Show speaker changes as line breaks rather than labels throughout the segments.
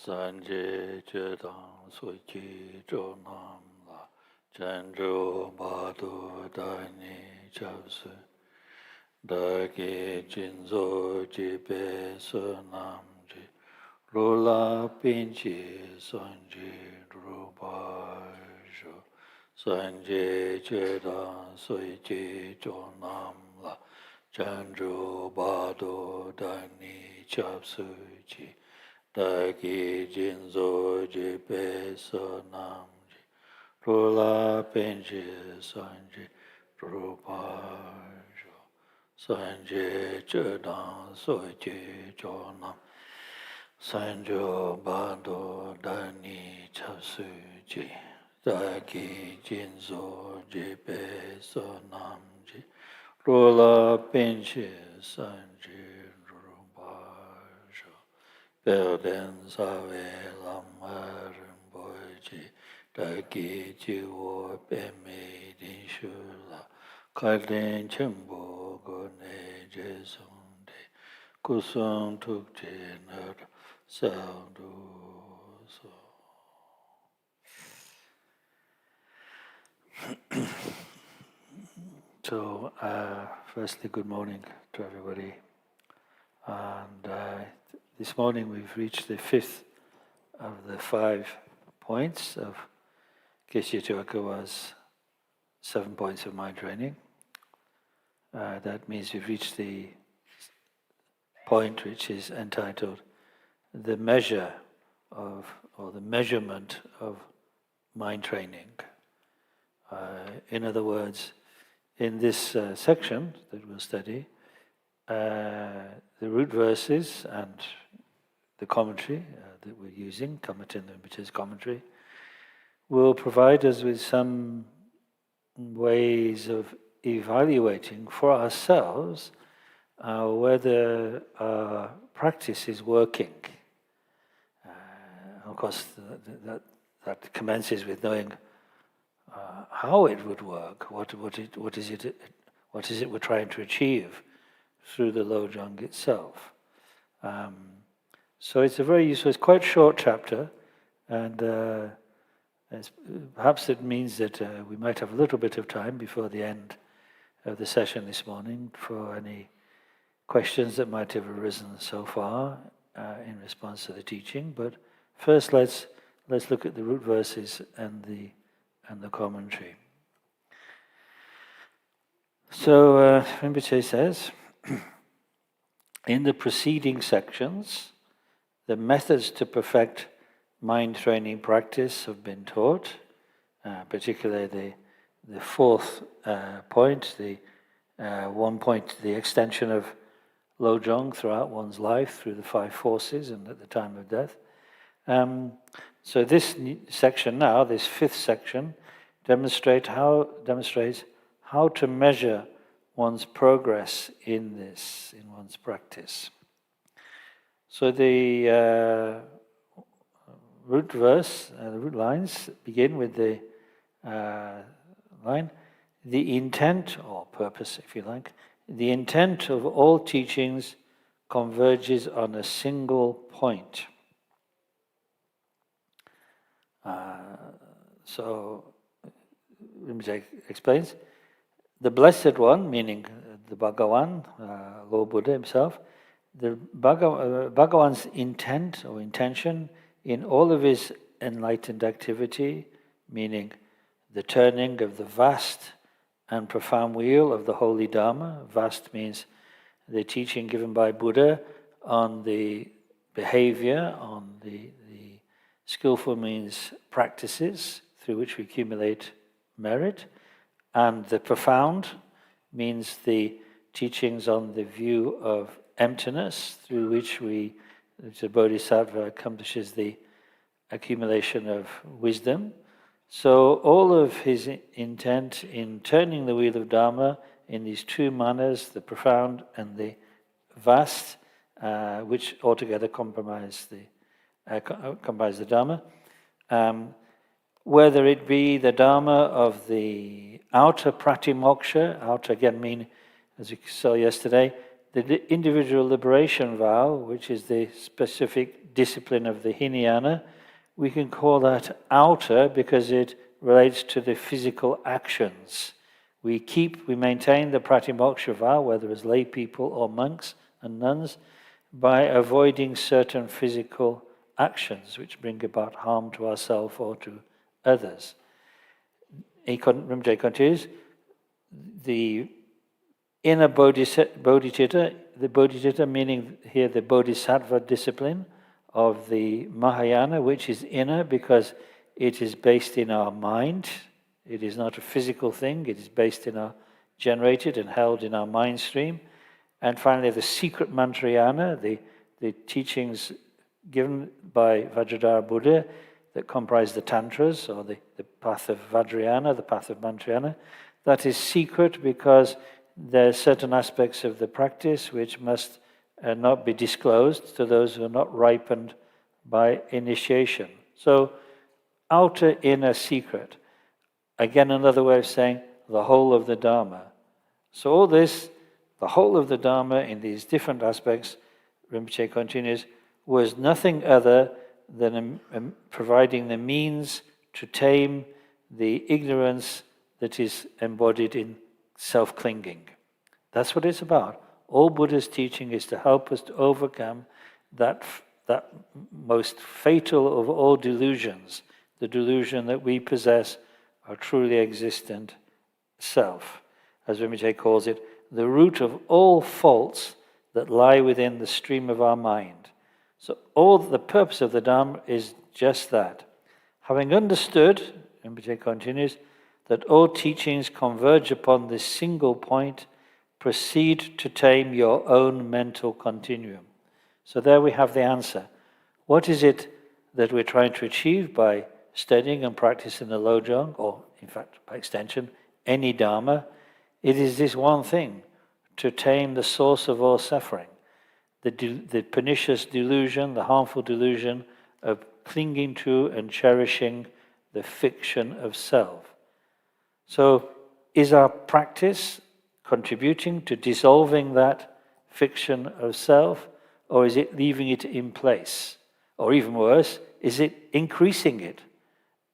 Sanje Jedang Soji Jonam La Chandro Bado Dani Chavsu Dagi Jinzo Jibe Sonamji Lula Pinchi Sanji Rubajo Sanje Jedang Soji Jonam La Chandro Bado Dani Chavsu Ji Dagi Jinzo Jibe Sonamji Rula Penji Sanji Rupajo Sanji Chedan Soji Jonam Sanjo Bado Dani Chasuji Dagi Jinzo Jibe Sonamji Rula Penji Sanji Perden Save Lama Rinpoche Dagi Jiwo Peme Din Shula Kalden Chembo Gone Jesunde Kusung Tukje Ner Saudu So, firstly, good morning to everybody. And this morning we've reached the fifth of the 5 points of Geshe Chokawa's 7 points of mind training. That means we've reached the point which is entitled the measure of, or the measurement of mind training. In other words, in this section that we'll study, the root verses and the commentary that we're using, Kamatin Rinpoche's commentary, will provide us with some ways of evaluating for ourselves whether our practice is working. Of course, that commences with knowing how it would work. What is it we're trying to achieve through the Lojong itself. So it's a very useful, it's quite a short chapter, and perhaps it means that we might have a little bit of time before the end of the session this morning for any questions that might have arisen so far in response to the teaching. But first, let's look at the root verses and the commentary. So Rinpoche says, in the preceding sections, the methods to perfect mind training practice have been taught, particularly the 4th point, the 1 point, the extension of Lojong throughout one's life through the 5 forces and at the time of death. So this section now, this 5th section, demonstrates how to measure one's progress in this, in one's practice. So the root verse, the root lines begin with the line, the intent, or purpose if you like, the intent of all teachings converges on a single point. So Rinpoche explains, the Blessed One, meaning the Bhagawan, Lord Buddha himself, the Bhagawan's intent or intention in all of his enlightened activity, meaning the turning of the vast and profound wheel of the holy Dharma. Vast means the teaching given by Buddha on the behavior, on the skillful means practices through which we accumulate merit. And the profound means the teachings on the view of emptiness through which the Bodhisattva accomplishes the accumulation of wisdom. So all of his intent in turning the wheel of Dharma in these 2 manners, the profound and the vast, which altogether comprise the Dharma, whether it be the Dharma of the outer pratimoksha, outer again mean, as we saw yesterday, the individual liberation vow, which is the specific discipline of the Hinayana. We can call that outer because it relates to the physical actions. We maintain the Pratimoksha vow, whether as lay people or monks and nuns, by avoiding certain physical actions which bring about harm to ourselves or to others. Rinpoche continues, the inner bodhicitta, the bodhicitta meaning here the bodhisattva discipline of the Mahayana, which is inner because it is based in our mind. It is not a physical thing, it is based in our, generated and held in our mind stream. And finally the secret mantrayana, the teachings given by Vajradhara Buddha that comprise the tantras, or the path of Vajrayana, the path of mantrayana. That is secret because there are certain aspects of the practice which must not be disclosed to those who are not ripened by initiation. So, outer, inner, secret. Again, another way of saying the whole of the Dharma. So all this, the whole of the Dharma in these different aspects, Rinpoche continues, was nothing other than providing the means to tame the ignorance that is embodied in self-clinging. That's what it's about. All Buddha's teaching is to help us to overcome that most fatal of all delusions, the delusion that we possess our truly existent self. As Rinpoche calls it, the root of all faults that lie within the stream of our mind. So all the purpose of the Dhamma is just that. Having understood, Rinpoche continues, that all teachings converge upon this single point, proceed to tame your own mental continuum. So there we have the answer. What is it that we're trying to achieve by studying and practicing the Lojong, or in fact, by extension, any Dharma? It is this one thing, to tame the source of all suffering, the pernicious delusion, the harmful delusion of clinging to and cherishing the fiction of self. So, is our practice contributing to dissolving that fiction of self, or is it leaving it in place? Or even worse, is it increasing it?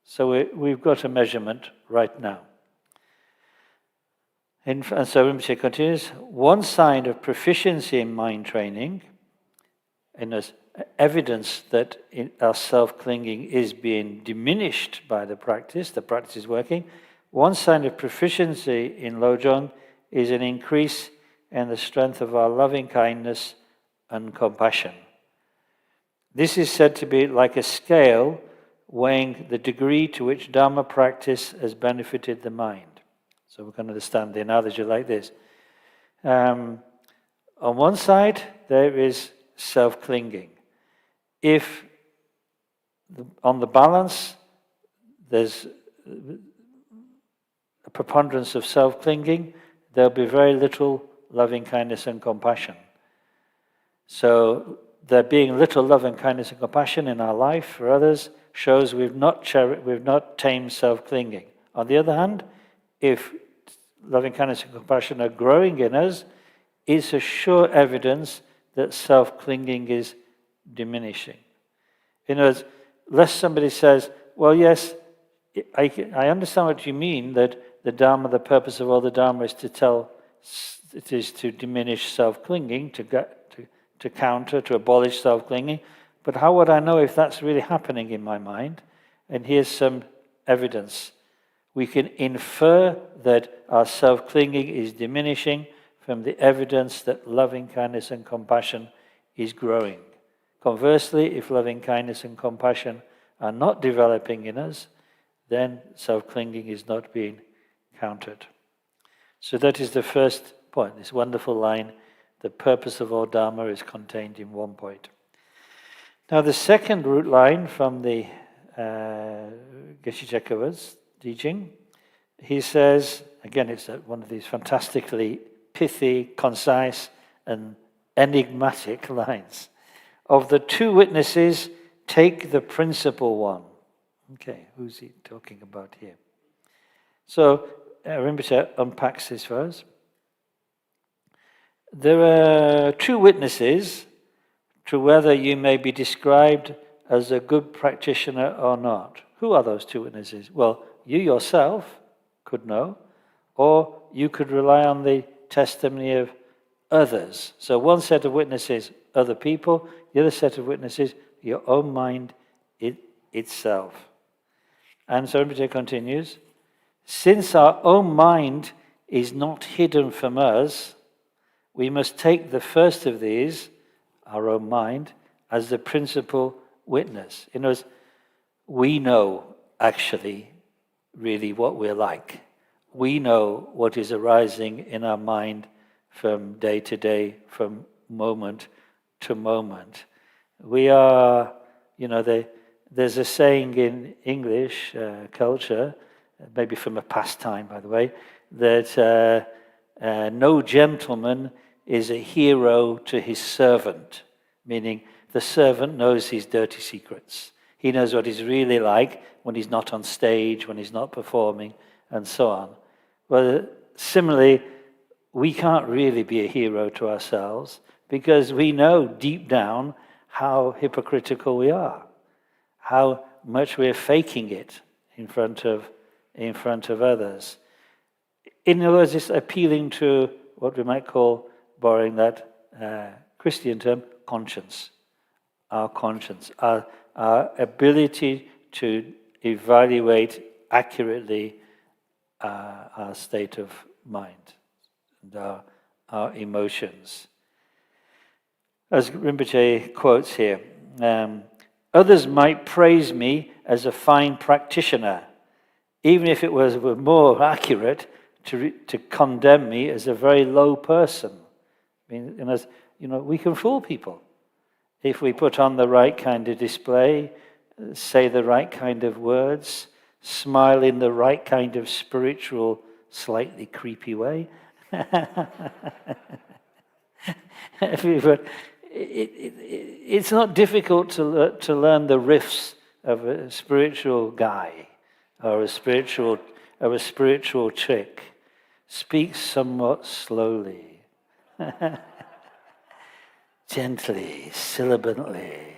So we've got a measurement right now. And so Rinpoche continues, one sign of proficiency in mind training, and as evidence that our self-clinging is being diminished by the practice is working, one sign of proficiency in Lojong is an increase in the strength of our loving kindness and compassion. This is said to be like a scale weighing the degree to which Dharma practice has benefited the mind. So we can understand the analogy like this. On one side, there is self-clinging. If on the balance, there's a preponderance of self-clinging, there'll be very little loving kindness and compassion. So there being little loving kindness and compassion in our life for others shows we've not tamed self-clinging. On the other hand, if loving kindness and compassion are growing in us, it's a sure evidence that self-clinging is diminishing. In other words, lest somebody says, well, yes, I understand what you mean, that the Dharma, the purpose of all the Dharma is to diminish self-clinging, to counter, to abolish self-clinging. But how would I know if that's really happening in my mind? And here's some evidence. We can infer that our self-clinging is diminishing from the evidence that loving kindness and compassion is growing. Conversely, if loving kindness and compassion are not developing in us, then self-clinging is not being countered. So that is the first point, this wonderful line, the purpose of all Dharma is contained in one point. Now the second root line from the Geshe Chekavart's teaching, he says, again it's one of these fantastically pithy, concise and enigmatic lines. Of the two witnesses, take the principal one. Okay, who's he talking about here? So Rinpoche unpacks this for us. There are two witnesses to whether you may be described as a good practitioner or not. Who are those two witnesses? Well, you yourself could know, or you could rely on the testimony of others. So one set of witnesses, other people, the other set of witnesses, your own mind itself. And so Rinpoche continues, since our own mind is not hidden from us, we must take the first of these, our own mind, as the principal witness. In other words, we know actually really what we're like. We know what is arising in our mind from day to day, from moment to moment. We are, there's a saying in English culture, maybe from a past time, by the way, that no gentleman is a hero to his servant, meaning the servant knows his dirty secrets. He knows what he's really like when he's not on stage, when he's not performing, and so on. Well, similarly, we can't really be a hero to ourselves because we know deep down how hypocritical we are, how much we're faking it in front of others. In other words, it's appealing to what we might call, borrowing that Christian term, conscience. Our conscience, our ability to evaluate accurately our state of mind and our emotions. As Rinpoche quotes here, others might praise me as a fine practitioner, even if it were more accurate to condemn me as a very low person. I mean, we can fool people if we put on the right kind of display, say the right kind of words, smile in the right kind of spiritual, slightly creepy way. It's not difficult to learn the riffs of a spiritual guy or a spiritual chick. Speak somewhat slowly, gently, sibilantly,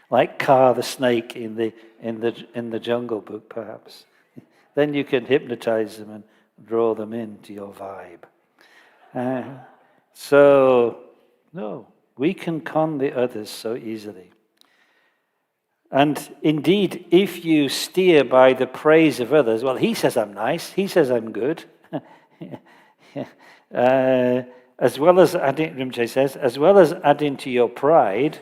like Kaa the snake in the Jungle Book, perhaps. Then you can hypnotize them and draw them into your vibe. No, we can con the others so easily. And indeed, if you steer by the praise of others, well, he says I'm nice, he says I'm good. As well as adding, Rinpoche says, as well as adding to your pride,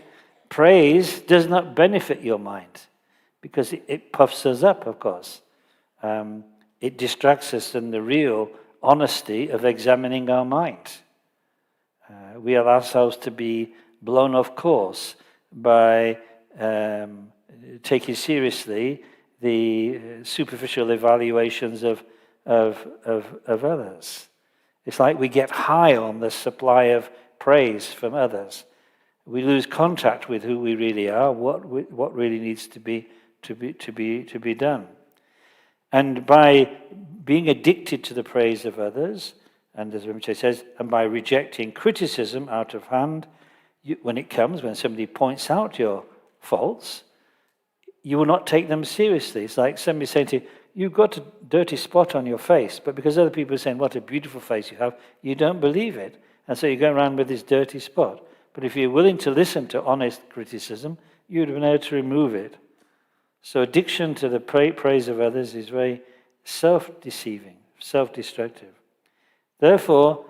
praise does not benefit your mind because it puffs us up, of course. It distracts us from the real honesty of examining our mind. We allow ourselves to be blown off course by taking seriously the superficial evaluations of others. It's like we get high on the supply of praise from others. We lose contact with who we really are, what really needs to be done. And by being addicted to the praise of others, and as Rinpoche says, and by rejecting criticism out of hand, when somebody points out your faults, you will not take them seriously. It's like somebody saying to you, you've got a dirty spot on your face, but because other people are saying, what a beautiful face you have, you don't believe it. And so you go around with this dirty spot. But if you're willing to listen to honest criticism, you would have been able to remove it. So addiction to the praise of others is very self-deceiving, self-destructive. Therefore,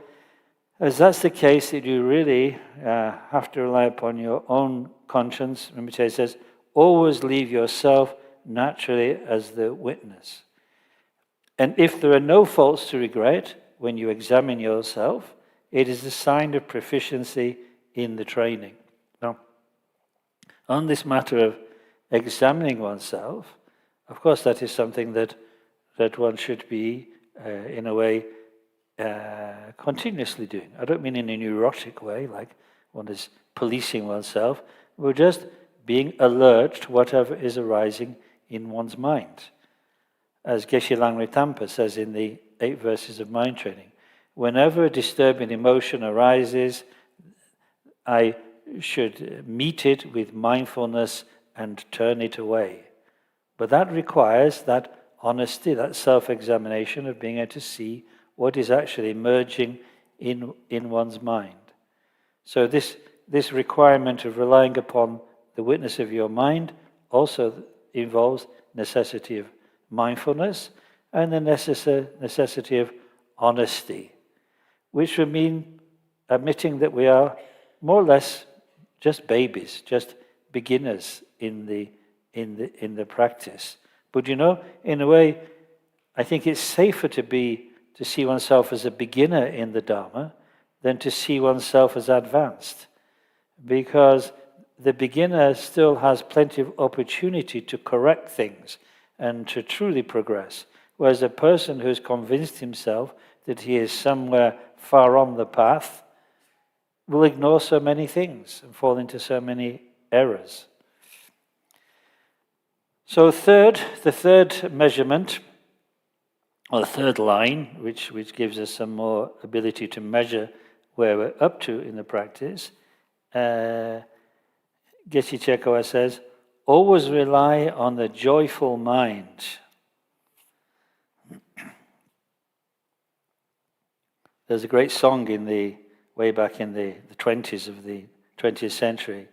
as that's the case, that you really have to rely upon your own conscience, Rinpoche says, always leave yourself naturally as the witness. And if there are no faults to regret when you examine yourself, it is a sign of proficiency in the training. Now, on this matter of examining oneself, of course that is something that one should be, in a way, continuously doing. I don't mean in a neurotic way, like one is policing oneself. We're just being alert to whatever is arising in one's mind. As Geshe Langri Thampa says in the 8 verses of mind training, whenever a disturbing emotion arises, I should meet it with mindfulness and turn it away. But that requires that honesty, that self-examination of being able to see what is actually emerging in one's mind. So this requirement of relying upon the witness of your mind also involves necessity of mindfulness and the necessity of honesty, which would mean admitting that we are more or less just babies, just beginners in the practice. But in a way, I think it's safer to see oneself as a beginner in the Dharma than to see oneself as advanced, because the beginner still has plenty of opportunity to correct things and to truly progress, whereas a person who's convinced himself that he is somewhere far on the path will ignore so many things and fall into so many errors. So the third measurement, or the third line, which gives us some more ability to measure where we're up to in the practice, Geshe Chekawa says, always rely on the joyful mind. There's a great song way back in the 20s of the 20th century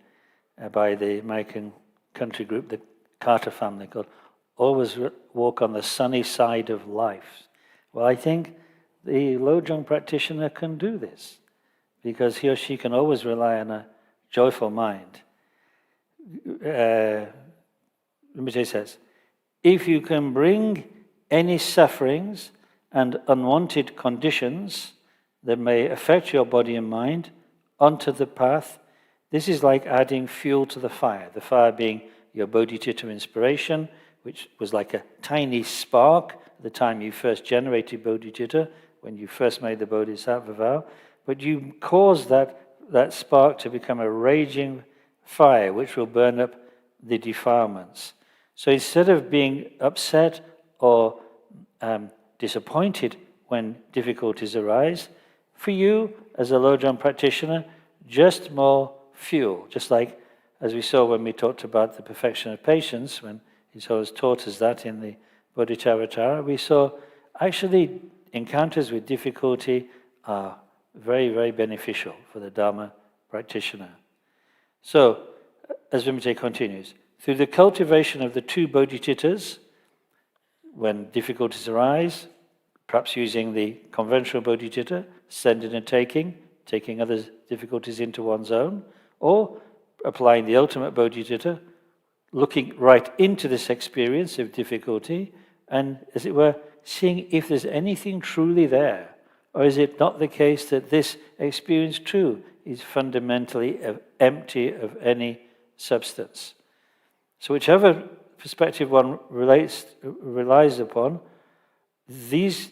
by the American country group, the Carter family, called Always Walk on the Sunny Side of Life. Well, I think the Lojong practitioner can do this, because he or she can always rely on a joyful mind. Rinpoche says, if you can bring any sufferings and unwanted conditions that may affect your body and mind onto the path, this is like adding fuel to the fire being your bodhicitta inspiration, which was like a tiny spark at the time you first generated bodhicitta, when you first made the bodhisattva vow, but you caused that spark to become a raging fire which will burn up the defilements. So instead of being upset or disappointed when difficulties arise, for you as a Lojong practitioner, just more fuel. Just like as we saw when we talked about the perfection of patience, when His Holiness taught us that in the Bodhicharvatara, we saw actually encounters with difficulty are very, very beneficial for the Dharma practitioner. So, as Rinpoche continues, through the cultivation of the two bodhicittas, when difficulties arise, perhaps using the conventional bodhicitta, sending and taking other difficulties into one's own, or applying the ultimate bodhicitta, looking right into this experience of difficulty, and, as it were, seeing if there's anything truly there, or is it not the case that this experience too is fundamentally empty of any substance. So whichever perspective one relies upon, these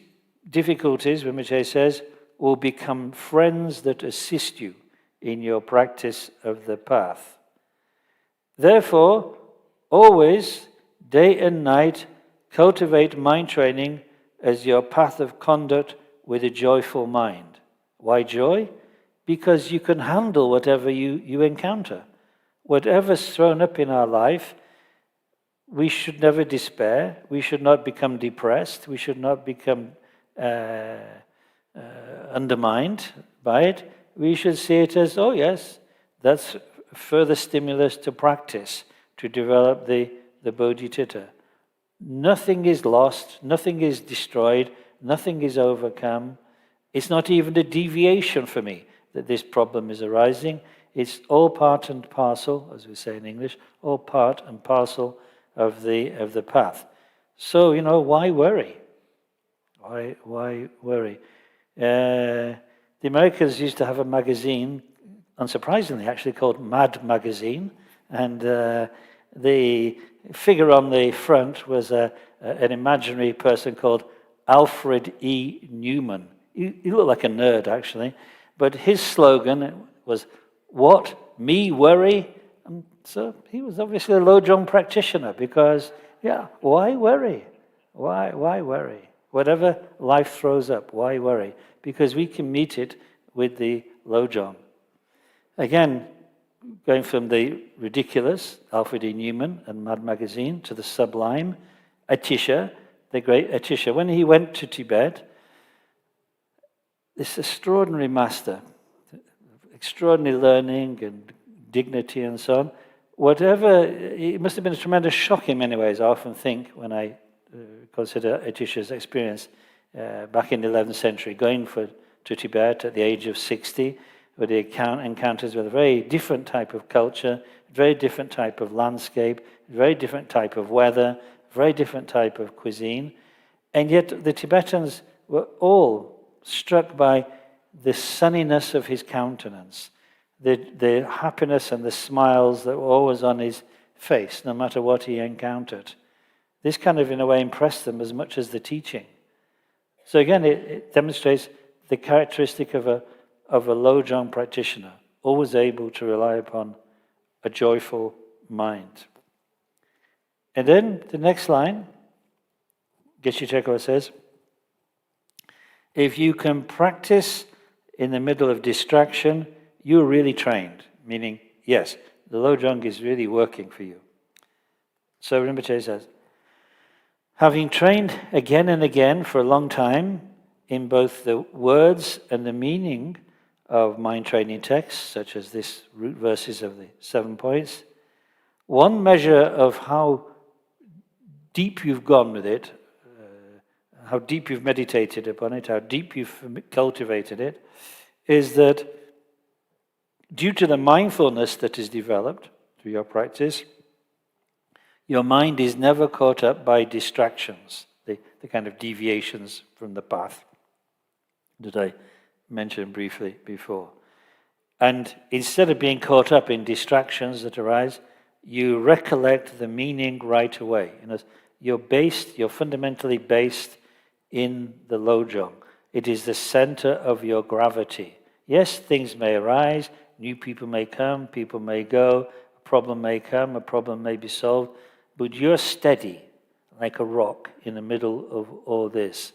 difficulties, Rinpoche says, will become friends that assist you in your practice of the path. Therefore, always, day and night, cultivate mind training as your path of conduct with a joyful mind. Why joy? Because you can handle whatever you encounter. Whatever's thrown up in our life, we should never despair. We should not become depressed. We should not become undermined by it. We should see it as, oh yes, that's further stimulus to practice, to develop the bodhicitta. Nothing is lost, nothing is destroyed, nothing is overcome. It's not even a deviation for me that this problem is arising. It's all part and parcel, as we say in English, all part and parcel of the path. So, why worry? Why worry? The Americans used to have a magazine, unsurprisingly actually, called Mad Magazine, and the figure on the front was an imaginary person called Alfred E. Newman. He looked like a nerd, actually, but his slogan was, "What? Me worry?" And so he was obviously a Lojong practitioner, because, why worry? Why worry? Whatever life throws up, why worry? Because we can meet it with the Lojong. Again, going from the ridiculous, Alfred E. Newman and Mad Magazine, to the sublime, Atisha, the great Atisha. When he went to Tibet, this extraordinary master, extraordinary learning and dignity and so on, it must have been a tremendous shock in many ways, I often think, when I consider Atisha's experience back in the 11th century, going to Tibet at the age of 60, where he encounters with a very different type of culture, very different type of landscape, very different type of weather, very different type of cuisine. And yet the Tibetans were all struck by the sunniness of his countenance, the happiness and the smiles that were always on his face, no matter what he encountered. This kind of, in a way, impressed them as much as the teaching. So again, it demonstrates the characteristic of a Lojong practitioner, always able to rely upon a joyful mind. And then the next line, Geshe Thakor says, if you can practice in the middle of distraction, you're really trained. Meaning, yes, the Lojong is really working for you. So Rinpoche says, having trained again and again for a long time in both the words and the meaning of mind training texts, such as this root verses of the 7 points, one measure of how deep you've gone with it, how deep you've meditated upon it, how deep you've cultivated it, is that due to the mindfulness that is developed through your practice, your mind is never caught up by distractions, the kind of deviations from the path that I mentioned briefly before. And instead of being caught up in distractions that arise, you recollect the meaning right away. You're fundamentally based in the Lojong. It is the center of your gravity. Yes, things may arise, new people may come, people may go, a problem may come, a problem may be solved, but you're steady like a rock in the middle of all this.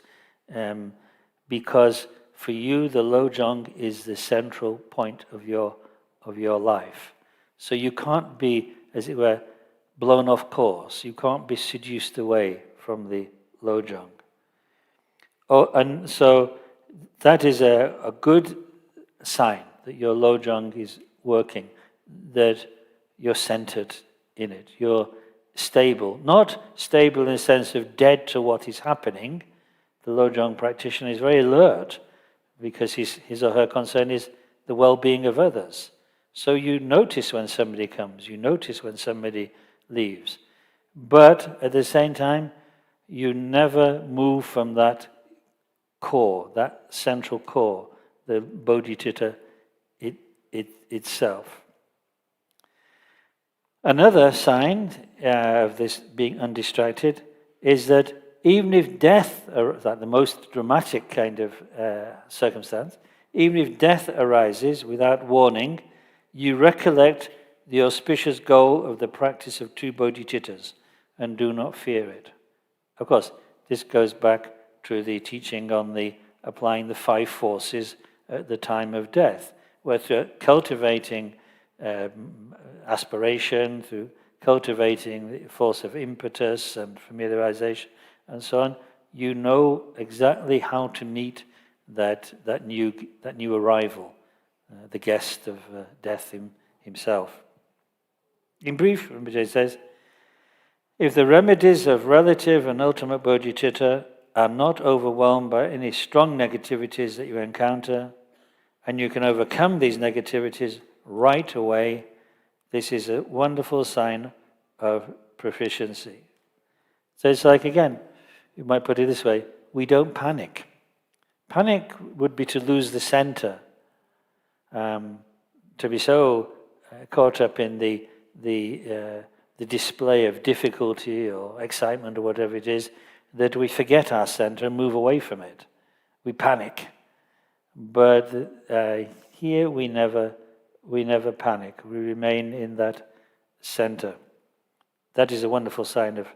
Because for you, the Lojong is the central point of your life. So you can't be, as it were, blown off course. You can't be seduced away from the Lojong. Oh, and so that is a good sign that your Lojong is working, that you're centered in it. You're stable. Not stable in the sense of dead to what is happening. The Lojong practitioner is very alert because his or her concern is the well-being of others. So you notice when somebody comes, you notice when somebody leaves. But at the same time, you never move from that core, that central core, the bodhicitta itself. Another sign of this being undistracted is that even if death, like the most dramatic kind of circumstance, even if death arises without warning, you recollect the auspicious goal of the practice of 2 bodhicittas and do not fear it. Of course, this goes back to the teaching on applying the 5 forces at the time of death, where through cultivating aspiration, through cultivating the force of impetus and familiarization and so on, you know exactly how to meet that new arrival, the guest of death himself. In brief, Rinpoche says, if the remedies of relative and ultimate bodhicitta are not overwhelmed by any strong negativities that you encounter, and you can overcome these negativities right away, this is a wonderful sign of proficiency. So it's like, again, you might put it this way, we don't panic. Panic would be to lose the center, to be so caught up in the display of difficulty or excitement or whatever it is, that we forget our center and move away from it. We panic. But here we never panic. We remain in that center. That is a wonderful sign of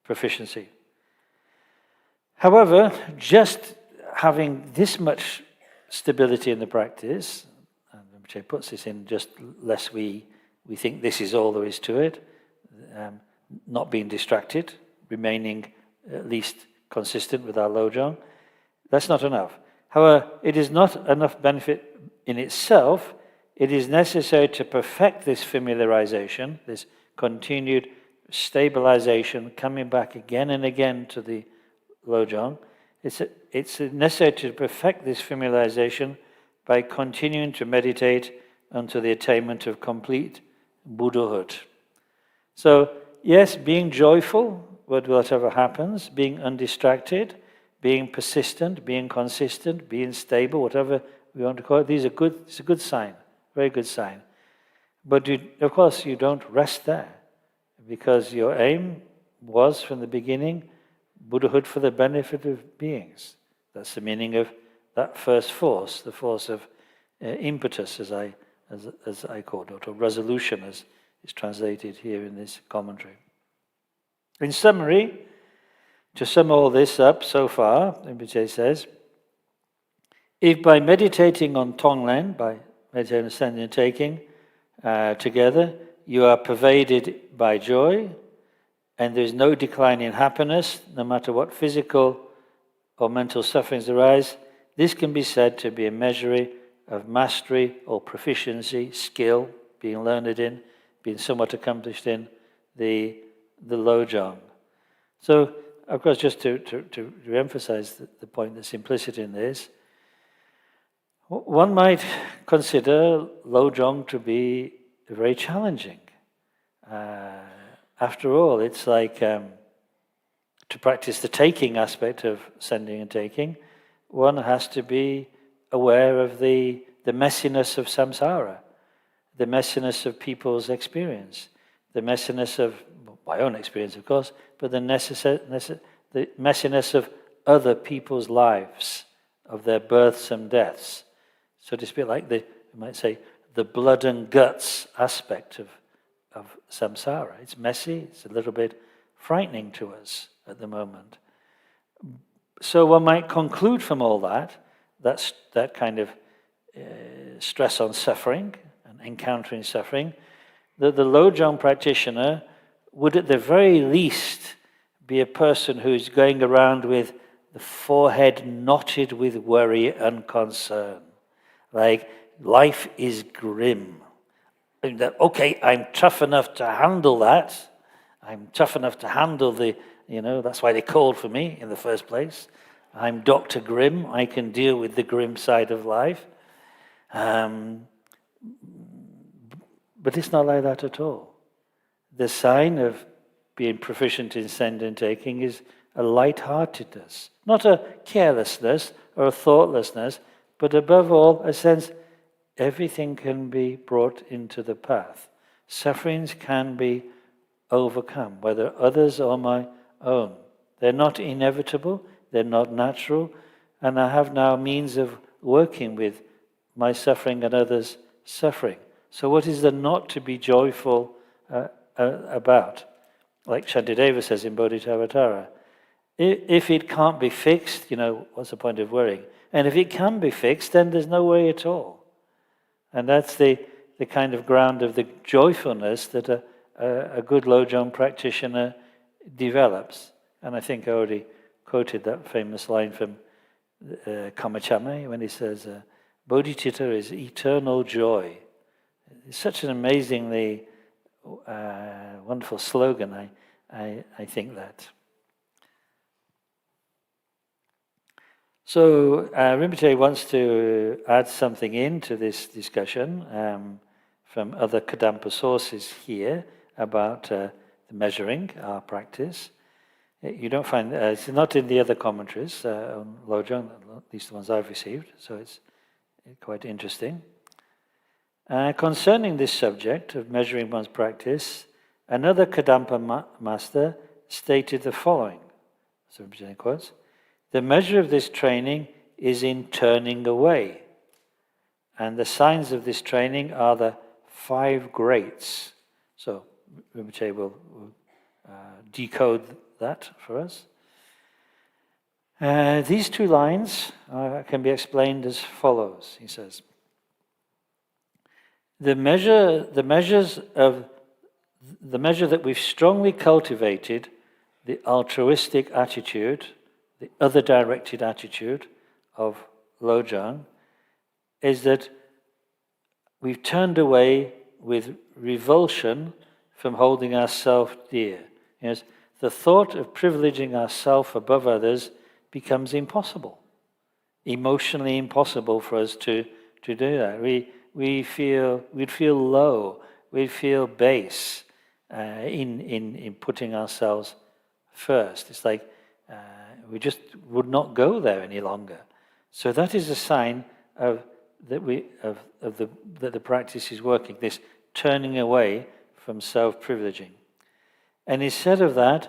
proficiency. However, just having this much stability in the practice, and Rinpoche puts this in, just lest we think this is all there is to it, not being distracted, remaining at least consistent with our Lojong. That's not enough. However, it is not enough benefit in itself. It is necessary to perfect this familiarization, this continued stabilization, coming back again and again to the Lojong. It's necessary to perfect this familiarization by continuing to meditate unto the attainment of complete Buddhahood. So, yes, being joyful with whatever happens, being undistracted, being persistent, being consistent, being stable, whatever we want to call it, it's a good sign, very good sign. But of course you don't rest there, because your aim was from the beginning Buddhahood for the benefit of beings. That's the meaning of that first force, the force of impetus, as I call it, or resolution, as is translated here in this commentary. In summary, to sum all this up so far, Rinpoche says, if by meditating on Tonglen, by meditating on sending and taking together, you are pervaded by joy, and there is no decline in happiness, no matter what physical or mental sufferings arise, this can be said to be a measure of mastery or proficiency, skill, being learned in, being somewhat accomplished in the Lojong. So, of course, just to emphasize the point that's implicit in this, one might consider Lojong to be very challenging. After all, it's like to practice the taking aspect of sending and taking, one has to be aware of the messiness of samsara, the messiness of people's experience, the messiness of my own experience, of course, but the messiness of other people's lives, of their births and deaths. So to speak, like you might say, the blood and guts aspect of samsara. It's messy, it's a little bit frightening to us at the moment. So one might conclude from all that kind of stress on suffering and encountering suffering, that the Lojong practitioner would at the very least be a person who's going around with the forehead knotted with worry and concern. Like, life is grim. And that, okay, I'm tough enough to handle that. I'm tough enough to handle that's why they called for me in the first place. I'm Dr. Grim. I can deal with the grim side of life. But it's not like that at all. The sign of being proficient in send and taking is a light-heartedness, not a carelessness or a thoughtlessness, but above all, a sense everything can be brought into the path. Sufferings can be overcome, whether others or my own. They're not inevitable, they're not natural, and I have now means of working with my suffering and others' suffering. So what is there not to be joyful about? Like Shantideva says in Bodhidharma, if it can't be fixed, what's the point of worrying? And if it can be fixed, then there's no worry at all. And that's the kind of ground of the joyfulness that a good Lojong practitioner develops. And I think I already quoted that famous line from Kamachame when he says, bodhicitta is eternal joy. It's such an amazingly wonderful slogan, I think that. So Rinpoche wants to add something into this discussion from other Kadampa sources here about the measuring our practice. You don't find, it's not in the other commentaries on Lojong, at least the ones I've received, so it's quite interesting. Concerning this subject of measuring one's practice, another Kadampa master stated the following, so Rinpoche quotes, the measure of this training is in turning away, and the signs of this training are the 5 greats. So Rinpoche will decode that for us. These 2 lines can be explained as follows, he says. the measure that we've strongly cultivated, the altruistic attitude, the other-directed attitude of Lojong, is that we've turned away with revulsion from holding ourselves dear. Yes, the thought of privileging ourselves above others becomes impossible, emotionally impossible for us to do that. We'd feel low, we'd feel base in putting ourselves first. It's like we just would not go there any longer. So that is a sign that the practice is working. This turning away from self-privileging, and instead of that,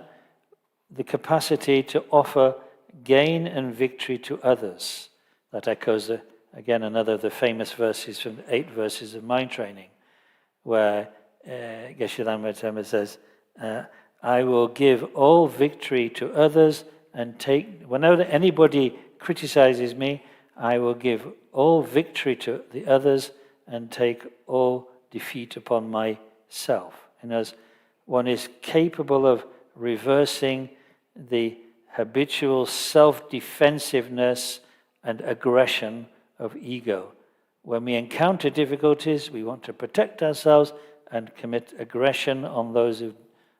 the capacity to offer gain and victory to others. That echoes again another of the famous verses from the 8 verses of mind training, where Geshe Lama Jampa says, "I will give all victory to others and take, whenever anybody criticizes me, I will give all victory to the others and take all defeat upon myself." And as one is capable of reversing the habitual self-defensiveness and aggression of ego. When we encounter difficulties, we want to protect ourselves and commit aggression on those who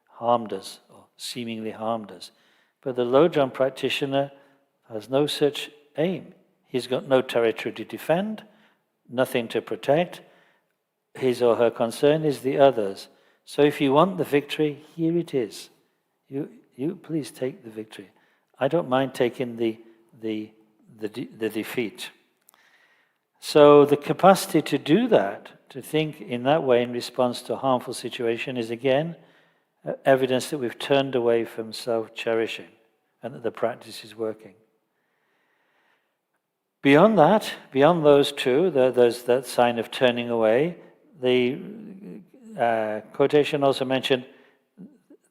harmed us or seemingly harmed us. But the Lojong practitioner has no such aim. He's got no territory to defend, nothing to protect. His or her concern is the others. So if you want the victory, here it is. You please take the victory. I don't mind taking the defeat. So the capacity to do that, to think in that way in response to a harmful situation, is again evidence that we've turned away from self-cherishing and that the practice is working. Beyond that, beyond those two, there's that sign of turning away. The quotation also mentioned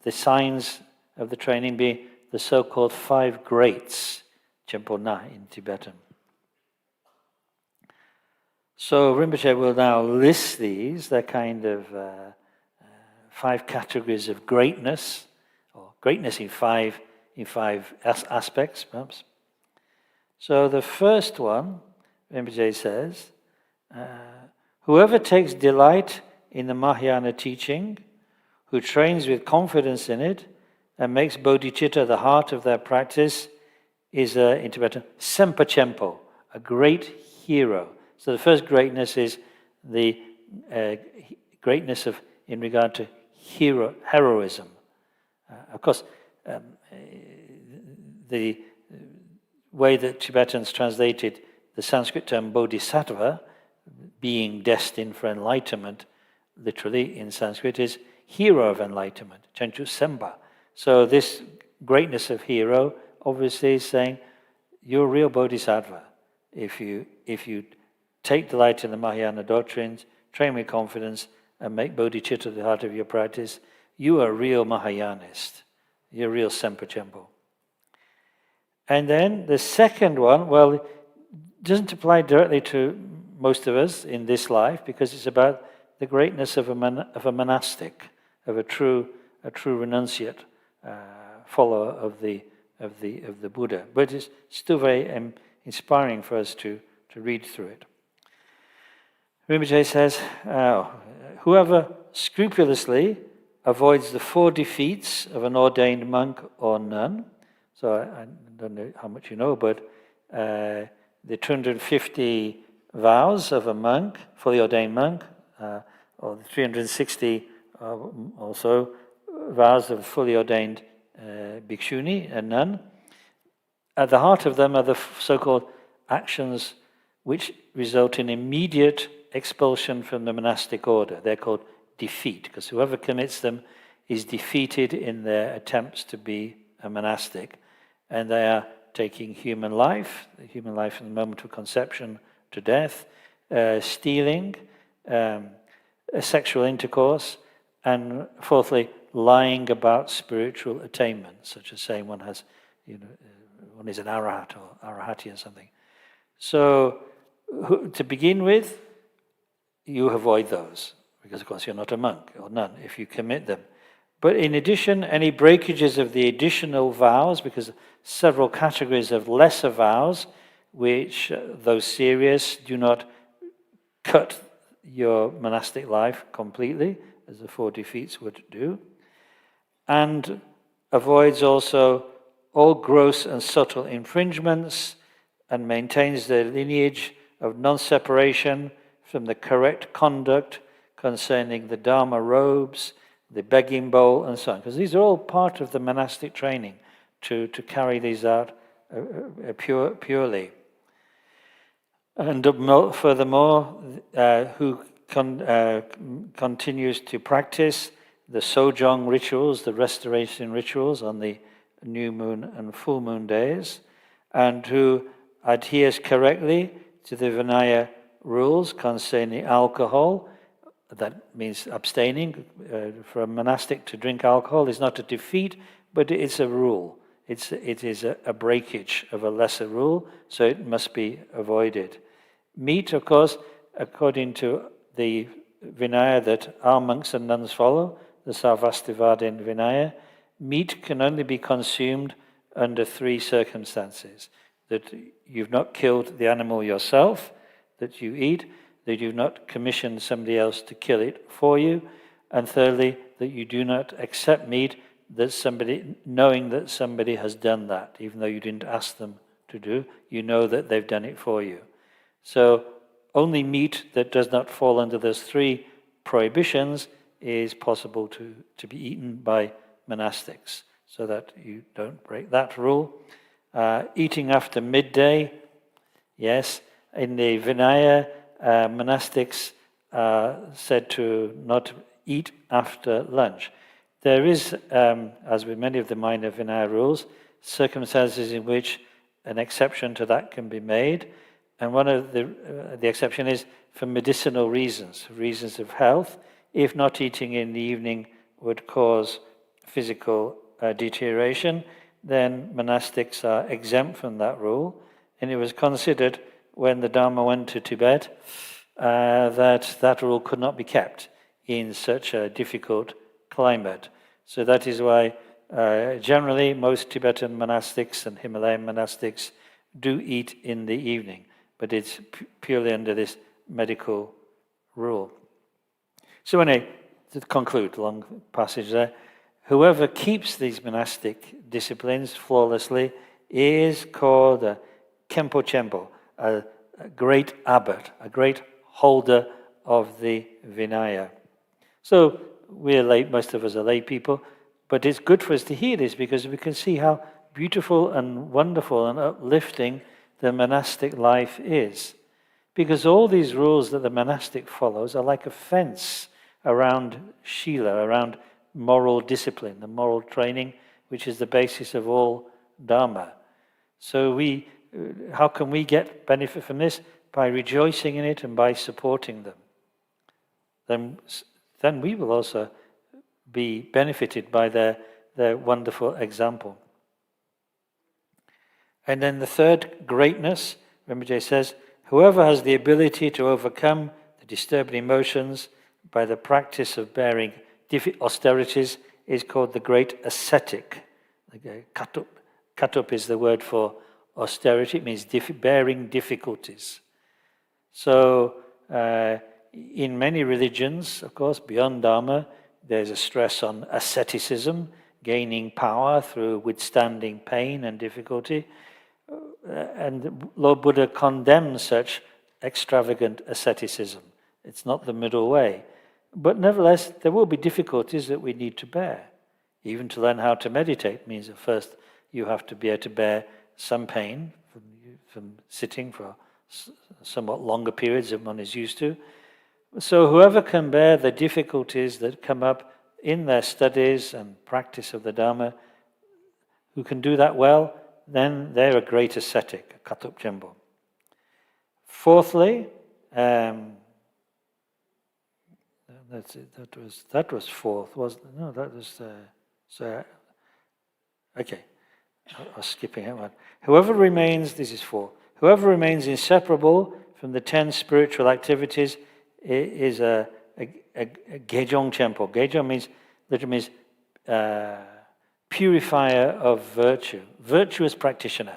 the signs of the training being the so-called 5 greats, Chempona in Tibetan. So Rinpoche will now list these. They're kind of 5 categories of greatness, or greatness in five aspects, perhaps. So the first one, Rinpoche says, whoever takes delight in the Mahayana teaching, who trains with confidence in it, and makes bodhicitta the heart of their practice, is in Tibetan, Sempa Chempo, a great hero. So the first greatness is the greatness in regard to heroism. Of course, the way that Tibetans translated the Sanskrit term bodhisattva, being destined for enlightenment, literally in Sanskrit, is hero of enlightenment, Chenchu Sempa. So this greatness of hero obviously is saying, you're a real bodhisattva. If you take delight in the Mahayana doctrines, train with confidence, and make bodhicitta the heart of your practice, you are a real Mahayanist. You're a real Sempa Chempo. And then the second one, well, it doesn't apply directly to most of us in this life, because it's about the greatness of a monastic, of a true renunciate, follower of the Buddha. But it's still very inspiring for us to read through it. Rinpoche says, whoever scrupulously avoids the 4 defeats of an ordained monk or nun, so I don't know how much you know, but the 250 vows of a monk, fully ordained monk, or the 360 also vows of a fully ordained bhikshuni, a nun. At the heart of them are the so-called actions which result in immediate expulsion from the monastic order. They're called defeat, because whoever commits them is defeated in their attempts to be a monastic. And they are taking human life from the moment of conception to death, stealing, sexual intercourse, and fourthly, lying about spiritual attainment, such as saying one is an arahat or arahati or something. So, to begin with, you avoid those, because of course you're not a monk or nun if you commit them. But in addition, any breakages of the additional vows, because several categories of lesser vows, which, though serious, do not cut your monastic life completely, as the 4 defeats would do, and avoids also all gross and subtle infringements, and maintains the lineage of non-separation from the correct conduct concerning the Dharma robes, the begging bowl, and so on. Because these are all part of the monastic training to carry these out purely. And furthermore, who continues to practice the Lojong rituals, the restoration rituals on the new moon and full moon days, and who adheres correctly to the Vinaya rules concerning alcohol. That means abstaining. For a monastic to drink alcohol is not a defeat, but it's a rule. It is a breakage of a lesser rule, so it must be avoided. Meat, of course, according to the Vinaya that our monks and nuns follow, the Sarvastivadin Vinaya, meat can only be consumed under 3 circumstances. That you've not killed the animal yourself that you eat, that you've not commissioned somebody else to kill it for you, and thirdly, that you do not accept meat that knowing that somebody has done that, even though you didn't ask them to do, you know that they've done it for you. So only meat that does not fall under those 3 prohibitions is possible to be eaten by monastics, so that you don't break that rule. Eating after midday, yes, in the Vinaya, monastics are said to not eat after lunch. There is, as with many of the minor Vinaya rules, circumstances in which an exception to that can be made, and one of the exception is for medicinal reasons, reasons of health. If not eating in the evening would cause physical deterioration, then monastics are exempt from that rule. And it was considered when the Dharma went to Tibet that rule could not be kept in such a difficult climate. So that is why generally most Tibetan monastics and Himalayan monastics do eat in the evening, but it's purely under this medical rule. So anyway, to conclude, long passage there, whoever keeps these monastic disciplines flawlessly is called a Kempo Chenpo, a great abbot, a great holder of the Vinaya. So we're most of us are lay people, but it's good for us to hear this because we can see how beautiful and wonderful and uplifting the monastic life is. Because all these rules that the monastic follows are like a fence around Shila, around moral discipline, the moral training, which is the basis of all Dharma. So how can we get benefit from this? By rejoicing in it and by supporting them. Then we will also be benefited by their wonderful example. And then the third greatness, Rinpoche says, whoever has the ability to overcome the disturbing emotions by the practice of bearing austerities is called the great ascetic. Katup is the word for austerity. It means bearing difficulties. So in many religions, of course, beyond Dharma, there's a stress on asceticism, gaining power through withstanding pain and difficulty. And Lord Buddha condemns such extravagant asceticism. It's not the middle way. But nevertheless, there will be difficulties that we need to bear. Even to learn how to meditate means that first you have to be able to bear some pain from sitting for somewhat longer periods than one is used to. So whoever can bear the difficulties that come up in their studies and practice of the Dharma, who can do that well, then they're a great ascetic, a Katup Chenpo. Fourthly, that was fourth, wasn't it? No, that was okay. I was skipping it one. Whoever remains, this is four. Whoever remains inseparable from the 10 spiritual activities is a Lojong temple. Lojong literally means purifier of virtue, virtuous practitioner.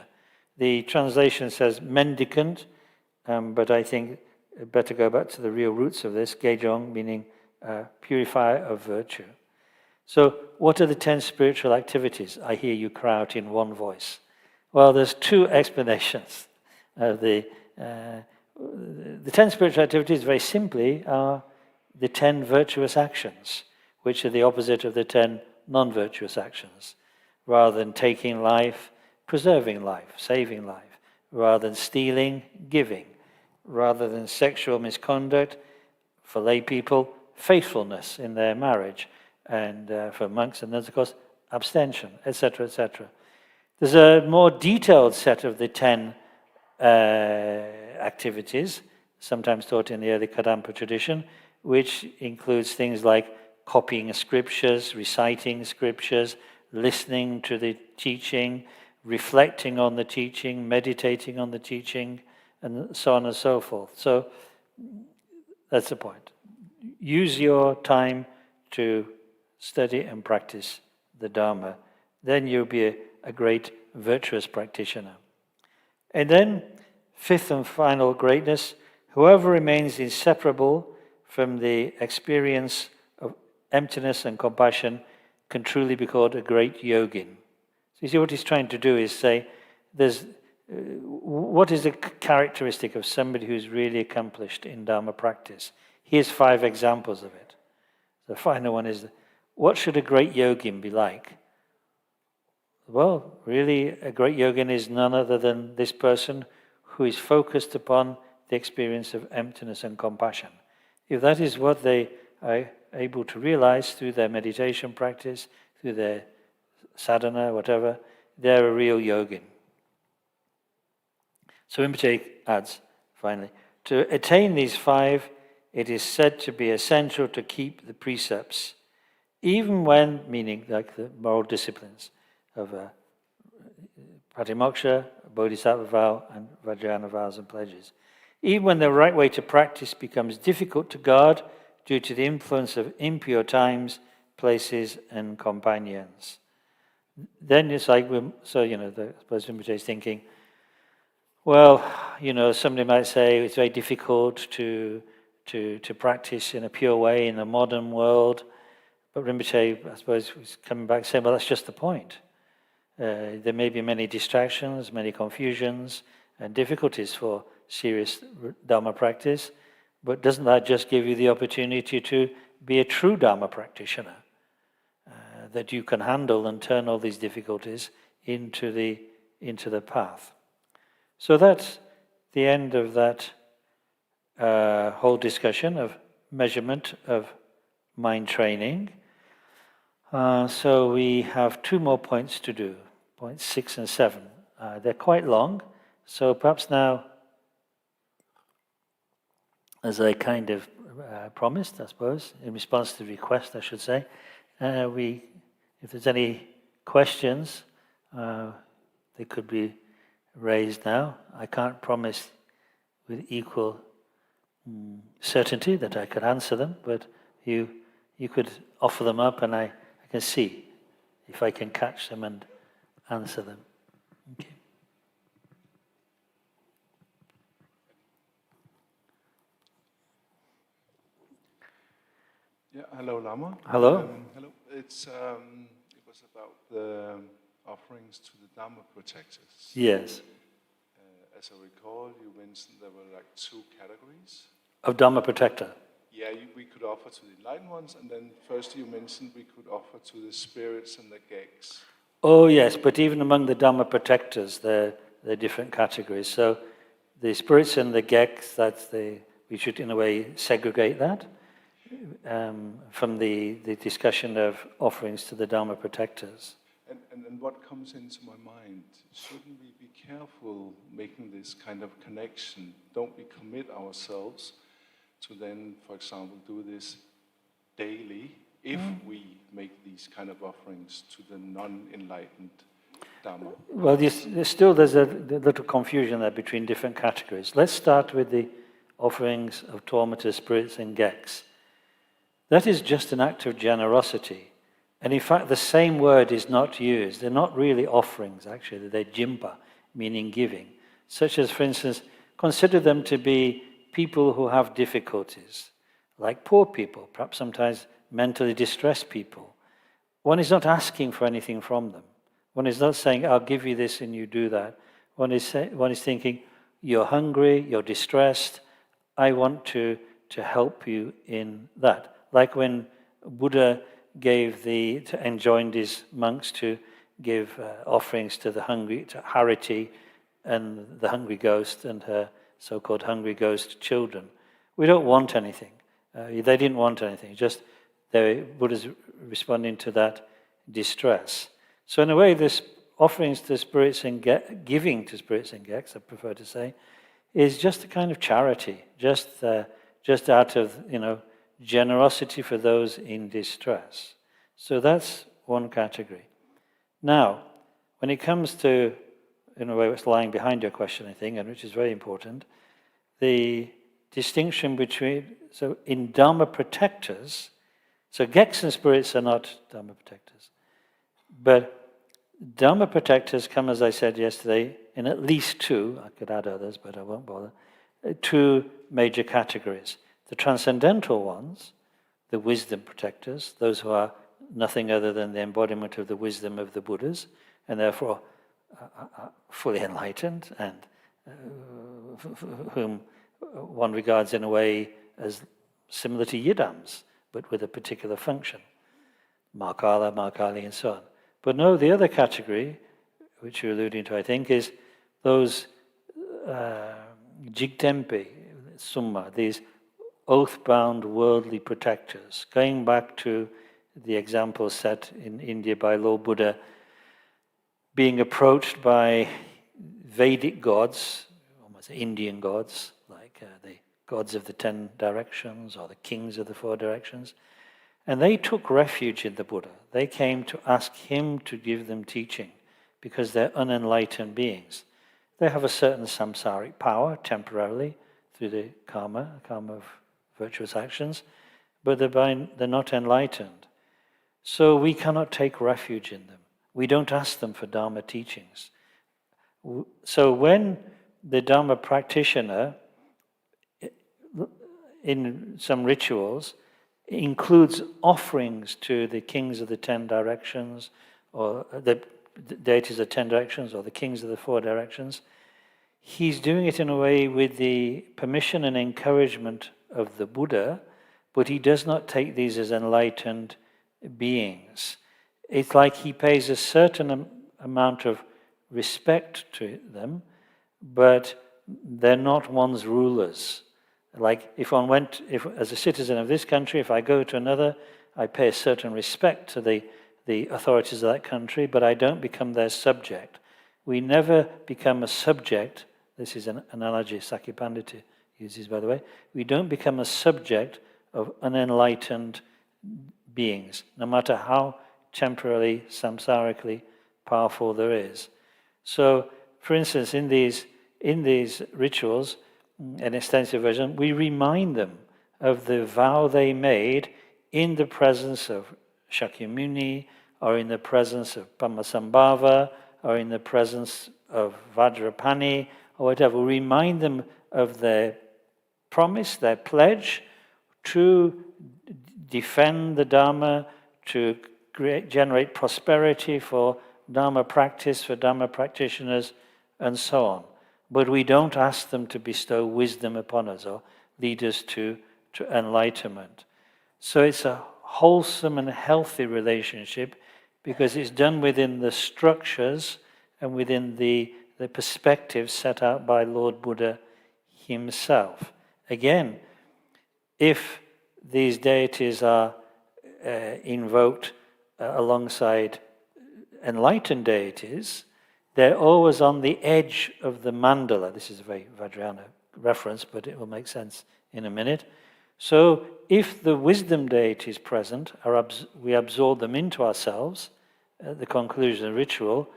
The translation says mendicant, but I think better go back to the real roots of this. Lojong meaning purifier of virtue. So, what are the 10 spiritual activities? I hear you cry out in one voice. Well, there's 2 explanations of the 10 spiritual activities. Very simply, are the 10 virtuous actions, which are the opposite of the 10 non-virtuous actions. Rather than taking life, preserving life, saving life. Rather than stealing, giving. Rather than sexual misconduct, for lay people, faithfulness in their marriage. And for monks and nuns, of course, abstention, etc., etc. There's a more detailed set of the 10 activities, sometimes taught in the early Kadampa tradition, which includes things like copying scriptures, reciting scriptures, listening to the teaching, reflecting on the teaching, meditating on the teaching, and so on and so forth. So that's the point. Use your time to study and practice the Dharma. Then you'll be a great virtuous practitioner. And then, 5th and final greatness, whoever remains inseparable from the experience of emptiness and compassion can truly be called a great yogin. So you see what he's trying to do is say, what is the characteristic of somebody who's really accomplished in Dharma practice? Here's 5 examples of it. The final one is, what should a great yogin be like? Well, really, a great yogin is none other than this person who is focused upon the experience of emptiness and compassion. If that is what they are able to realize through their meditation practice, through their sadhana, whatever, they're a real yogin. So Rinpoche adds, finally, to attain these 5, it is said to be essential to keep the precepts, even when, meaning like the moral disciplines of Patimoksha, Bodhisattva vow, and Vajrayana vows and pledges. Even when the right way to practice becomes difficult to guard due to the influence of impure times, places, and companions. Then it's like, I suppose Rinpoche is thinking, well, somebody might say it's very difficult to practice in a pure way in the modern world. But Rinpoche, I suppose, was coming back saying, well, that's just the point. There may be many distractions, many confusions, and difficulties for serious Dharma practice, but doesn't that just give you the opportunity to be a true Dharma practitioner? That you can handle and turn all these difficulties into the path. So that's the end of that whole discussion of measurement of mind training. So we have 2 more points to do, points 6 and 7. They're quite long, so perhaps now, as I kind of promised, I suppose, in response to the request, I should say, if there's any questions, they could be raised now. I can't promise with equal certainty that I could answer them, but you could offer them up, and I can see if I can catch them and answer them. Okay.
Yeah, hello, Lama.
Hello.
Hello. It was about the offerings to the Dharma protectors.
Yes.
As I recall, you mentioned there were like 2 categories.
Of Dharma protector.
Yeah, we could offer to the enlightened ones, and then first you mentioned we could offer to the spirits and the gegs.
Oh yes, but even among the Dhamma protectors, there are different categories. So the spirits and the gegs, we should in a way segregate that from the discussion of offerings to the Dhamma protectors.
And what comes into my mind, shouldn't we be careful making this kind of connection? Don't we commit ourselves to then, for example, do this daily if we make these kind of offerings to the non-enlightened Dharma? Well,
there's a little confusion there between different categories. Let's start with the offerings of tormented spirits and geks. That is just an act of generosity. And in fact, the same word is not used. They're not really offerings, actually. They're jimpa, meaning giving. Such as, for instance, consider them to be people who have difficulties, like poor people, perhaps sometimes mentally distressed people. One is not asking for anything from them. One is not saying, I'll give you this and you do that. One is thinking, you're hungry, you're distressed, I want to help you in that. Like when Buddha enjoined his monks to give offerings to the hungry, to Hariti and the hungry ghost and her so-called hungry ghost children. We don't want anything. They didn't want anything. Just Buddha's responding to that distress. So in a way, this offerings to spirits and giving to spirits and geks, I prefer to say, is just a kind of charity, just out of generosity for those in distress. So that's one category. Now, when it comes to, in a way, what's lying behind your question, I think, and which is very important, the distinction between, so in Dharma protectors, so geks and spirits are not Dharma protectors, but Dharma protectors come, as I said yesterday, in at least two, I could add others, but I won't bother, two major categories. The transcendental ones, the wisdom protectors, those who are nothing other than the embodiment of the wisdom of the Buddhas, and therefore fully enlightened, and whom one regards in a way as similar to yidams, but with a particular function. Makala, Makali, and so on. But no, the other category, which you're alluding to, I think, is those jigtempe, summa, these oath-bound worldly protectors. Going back to the example set in India by Lord Buddha, being approached by Vedic gods, almost Indian gods, like the gods of the 10 directions or the kings of the 4 directions, and they took refuge in the Buddha. They came to ask him to give them teaching because they're unenlightened beings. They have a certain samsaric power temporarily through the karma of virtuous actions, but they're not enlightened. So we cannot take refuge in them. We don't ask them for Dharma teachings. So when the Dharma practitioner, in some rituals, includes offerings to the kings of the 10 directions, or the deities of 10 directions, or the kings of the 4 directions, he's doing it in a way with the permission and encouragement of the Buddha, but he does not take these as enlightened beings. It's like he pays a certain amount of respect to them, but they're not one's rulers. Like if as a citizen of this country, if I go to another, I pay a certain respect to the authorities of that country, but I don't become their subject. We never become a subject. This is an analogy Sakya Pandita uses, by the way. We don't become a subject of unenlightened beings, no matter how temporarily, samsarically powerful there is. So, for instance, in these rituals, an extensive version, we remind them of the vow they made in the presence of Shakyamuni, or in the presence of Pamasambhava, or in the presence of Vajrapani, or whatever. We remind them of their promise, their pledge to defend the Dharma, to generate prosperity for Dharma practice, for Dharma practitioners, and so on. But we don't ask them to bestow wisdom upon us or lead us to enlightenment. So it's a wholesome and healthy relationship because it's done within the structures and within the perspective set out by Lord Buddha himself. Again, if these deities are invoked alongside enlightened deities, they're always on the edge of the mandala. This is a very Vajrayana reference, but it will make sense in a minute. So if the wisdom deity is present, we absorb them into ourselves at the conclusion of the ritual,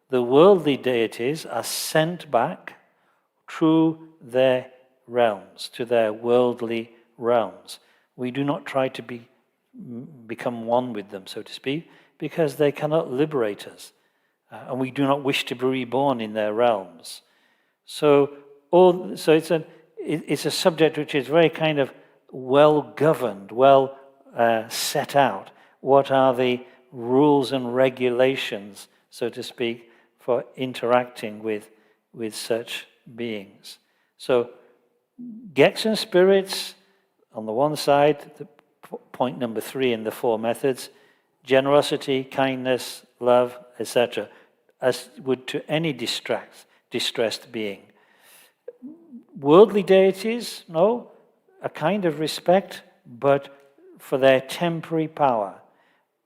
the worldly deities are sent back through their realms, to their worldly realms. We do not try to become one with them, so to speak, because they cannot liberate us. And we do not wish to be reborn in their realms. So it's a subject which is very kind of well governed, well set out. What are the rules and regulations, so to speak, for interacting with such beings? So Gexen spirits, on the one side, point number 3 in the 4 methods, generosity, kindness, love, etc., as would to any distressed being. Worldly deities, no, a kind of respect, but for their temporary power,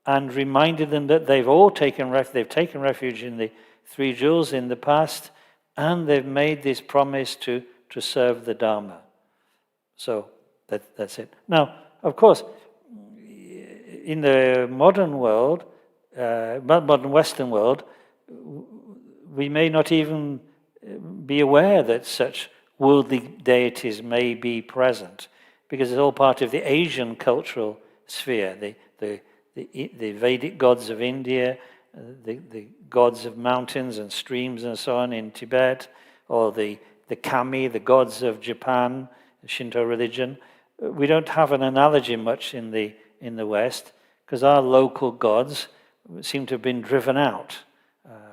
and reminded them that they've all taken refuge in the 3 jewels in the past, and they've made this promise to serve the Dharma. So that's it. Now, of course, in the modern world, modern Western world, we may not even be aware that such worldly deities may be present, because it's all part of the Asian cultural sphere, the Vedic gods of India, the gods of mountains and streams and so on in Tibet, or the kami, the gods of Japan, the Shinto religion. We don't have an analogy much in the West, because our local gods seem to have been driven out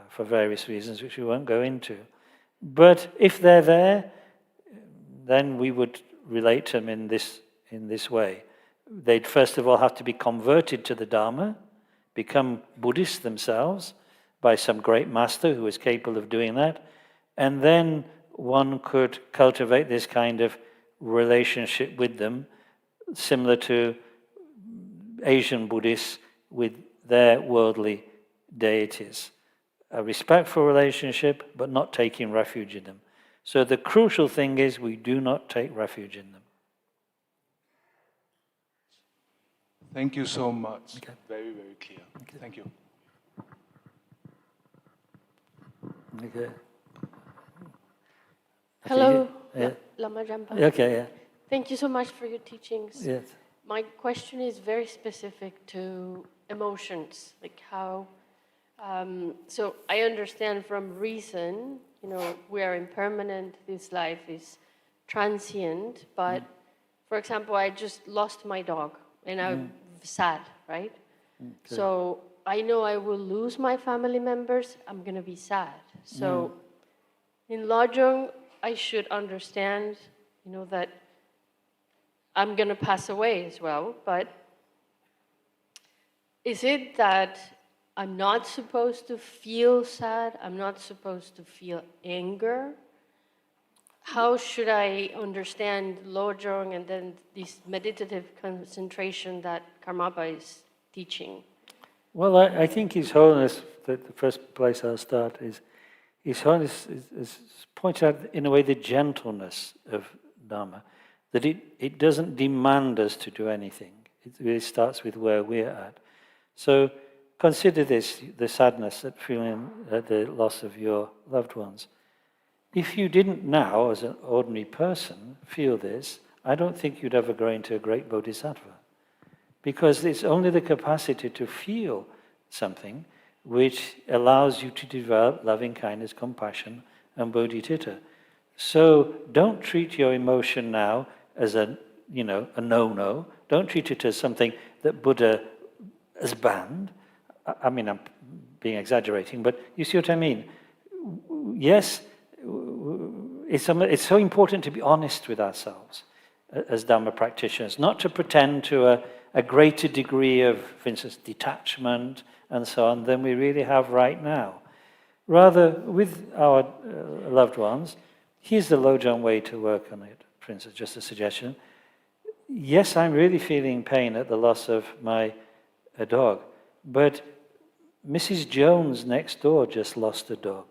for various reasons, which we won't go into. But if they're there, then we would relate to them in this way. They'd first of all have to be converted to the Dharma, become Buddhists themselves by some great master who is capable of doing that, and then one could cultivate this kind of relationship with them, similar to Asian Buddhists with their worldly deities. A respectful relationship, but not taking refuge in them. So the crucial thing is we do not take refuge in them.
Thank you so much.
Okay.
Very, very clear. Okay. Thank you.
Okay.
Hello,
Yeah.
Lama Jampa.
Okay, yeah.
Thank you so much for your teachings.
Yes.
My question is very specific to emotions, like how. So I understand from reason, we are impermanent. This life is transient. But, for example, I just lost my dog, and I'm sad, right? Okay. So I know I will lose my family members. I'm gonna be sad. So in Lojong, I should understand, that I'm going to pass away as well, but is it that I'm not supposed to feel sad? I'm not supposed to feel anger? How should I understand Lojong and then this meditative concentration that Karmapa is teaching?
Well, I think His Holiness, the first place I'll start is, His Holiness is points out in a way the gentleness of Dharma, that it doesn't demand us to do anything. It really starts with where we're at. So consider this, the sadness at feeling at the loss of your loved ones. If you didn't now, as an ordinary person, feel this, I don't think you'd ever grow into a great bodhisattva. Because it's only the capacity to feel something which allows you to develop loving kindness, compassion, and bodhicitta. So don't treat your emotion now as a no-no. Don't treat it as something that Buddha has banned. I mean, I'm being exaggerating, but you see what I mean? Yes, it's so important to be honest with ourselves as Dhamma practitioners, not to pretend to a greater degree of, for instance, detachment and so on than we really have right now. Rather, with our loved ones, here's the Lojong way to work on it, for instance, just a suggestion. Yes, I'm really feeling pain at the loss of my dog, but Mrs. Jones next door just lost a dog.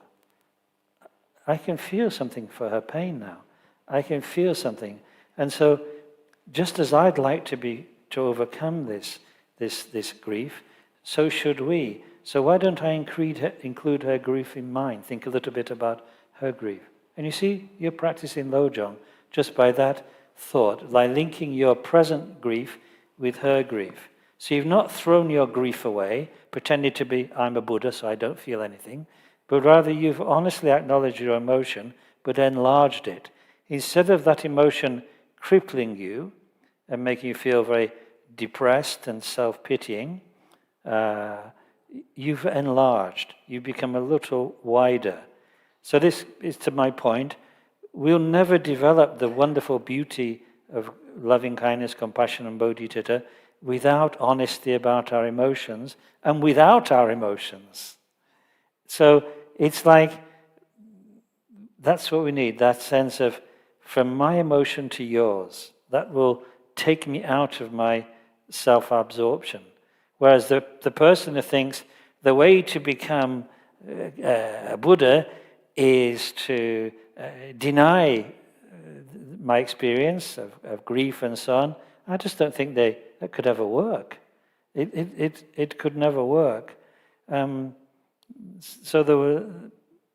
I can feel something for her pain now. I can feel something. And so, just as I'd like to overcome this grief, so should we. So why don't I include her grief in mine? Think a little bit about her grief. And you see, you're practicing Lojong just by that thought, like linking your present grief with her grief. So you've not thrown your grief away, pretended to be, I'm a Buddha, so I don't feel anything, but rather you've honestly acknowledged your emotion, but enlarged it. Instead of that emotion crippling you and making you feel very depressed and self-pitying, you've enlarged. You've become a little wider. So this is to my point. We'll never develop the wonderful beauty of loving kindness, compassion, and bodhicitta without honesty about our emotions and without our emotions. So it's like, that's what we need, that sense of from my emotion to yours. That will take me out of my self-absorption. Whereas the person who thinks the way to become a Buddha is to deny my experience of grief and so on, I just don't think that could ever work. It could never work. So there were,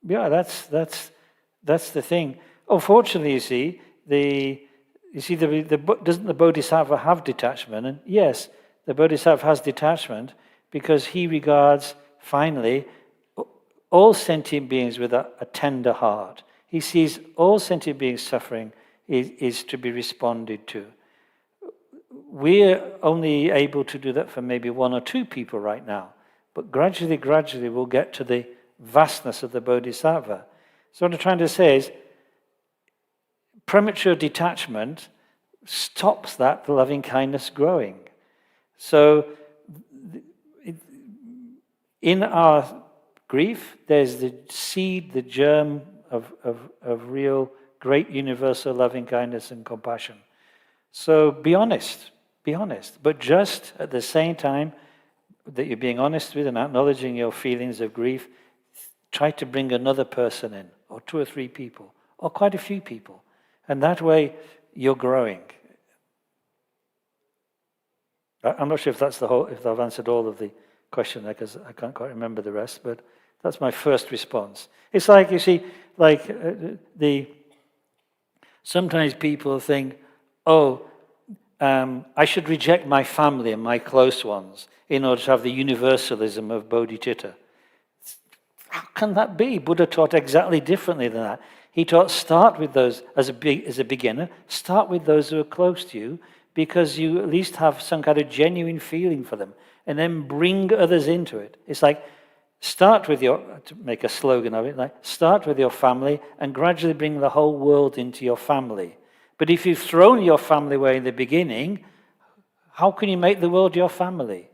that's the thing. Unfortunately, you see, doesn't the Bodhisattva have detachment? And yes, the Bodhisattva has detachment because he regards, finally, all sentient beings with a tender heart. He sees all sentient beings suffering is to be responded to. We're only able to do that for maybe one or two people right now. But gradually, we'll get to the vastness of the Bodhisattva. So what I'm trying to say is, premature detachment stops that loving kindness growing. So in our grief, there's the seed, the germ of real great universal loving kindness and compassion. So be honest, but just at the same time that you're being honest with and acknowledging your feelings of grief, try to bring another person in, or two or three people, or quite a few people. And that way, you're growing. I'm not sure if if I've answered all of the question there, because I can't quite remember the rest, but that's my first response. It's like, you see, like sometimes people think, I should reject my family and my close ones in order to have the universalism of bodhicitta. How can that be? Buddha taught exactly differently than that. He taught start with those, as a beginner, start with those who are close to you, because you at least have some kind of genuine feeling for them, and then bring others into it. It's like, start with to make a slogan of it, like, start with your family and gradually bring the whole world into your family. But if you've thrown your family away in the beginning, how can you make the world your family?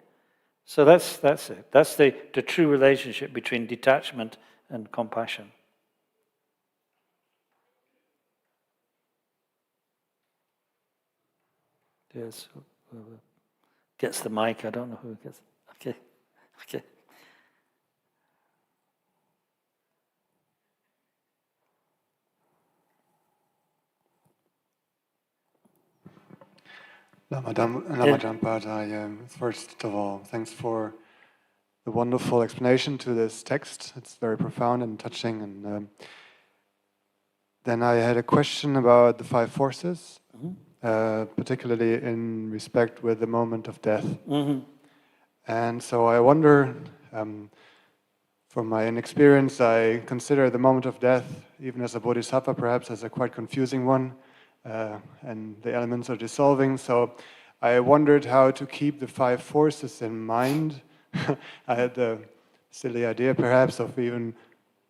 So that's it. That's the true relationship between detachment and compassion. Yes. Whoever gets the mic, I don't know who gets. Okay.
Lama Jampa Thaye, first of all, thanks for the wonderful explanation to this text. It's very profound and touching. And then I had a question about the five forces, particularly in respect with the moment of death.
Mm-hmm.
And so I wonder, from my inexperience, I consider the moment of death, even as a bodhisattva, perhaps as a quite confusing one. And the elements are dissolving. So I wondered how to keep the five forces in mind. I had the silly idea, perhaps, of even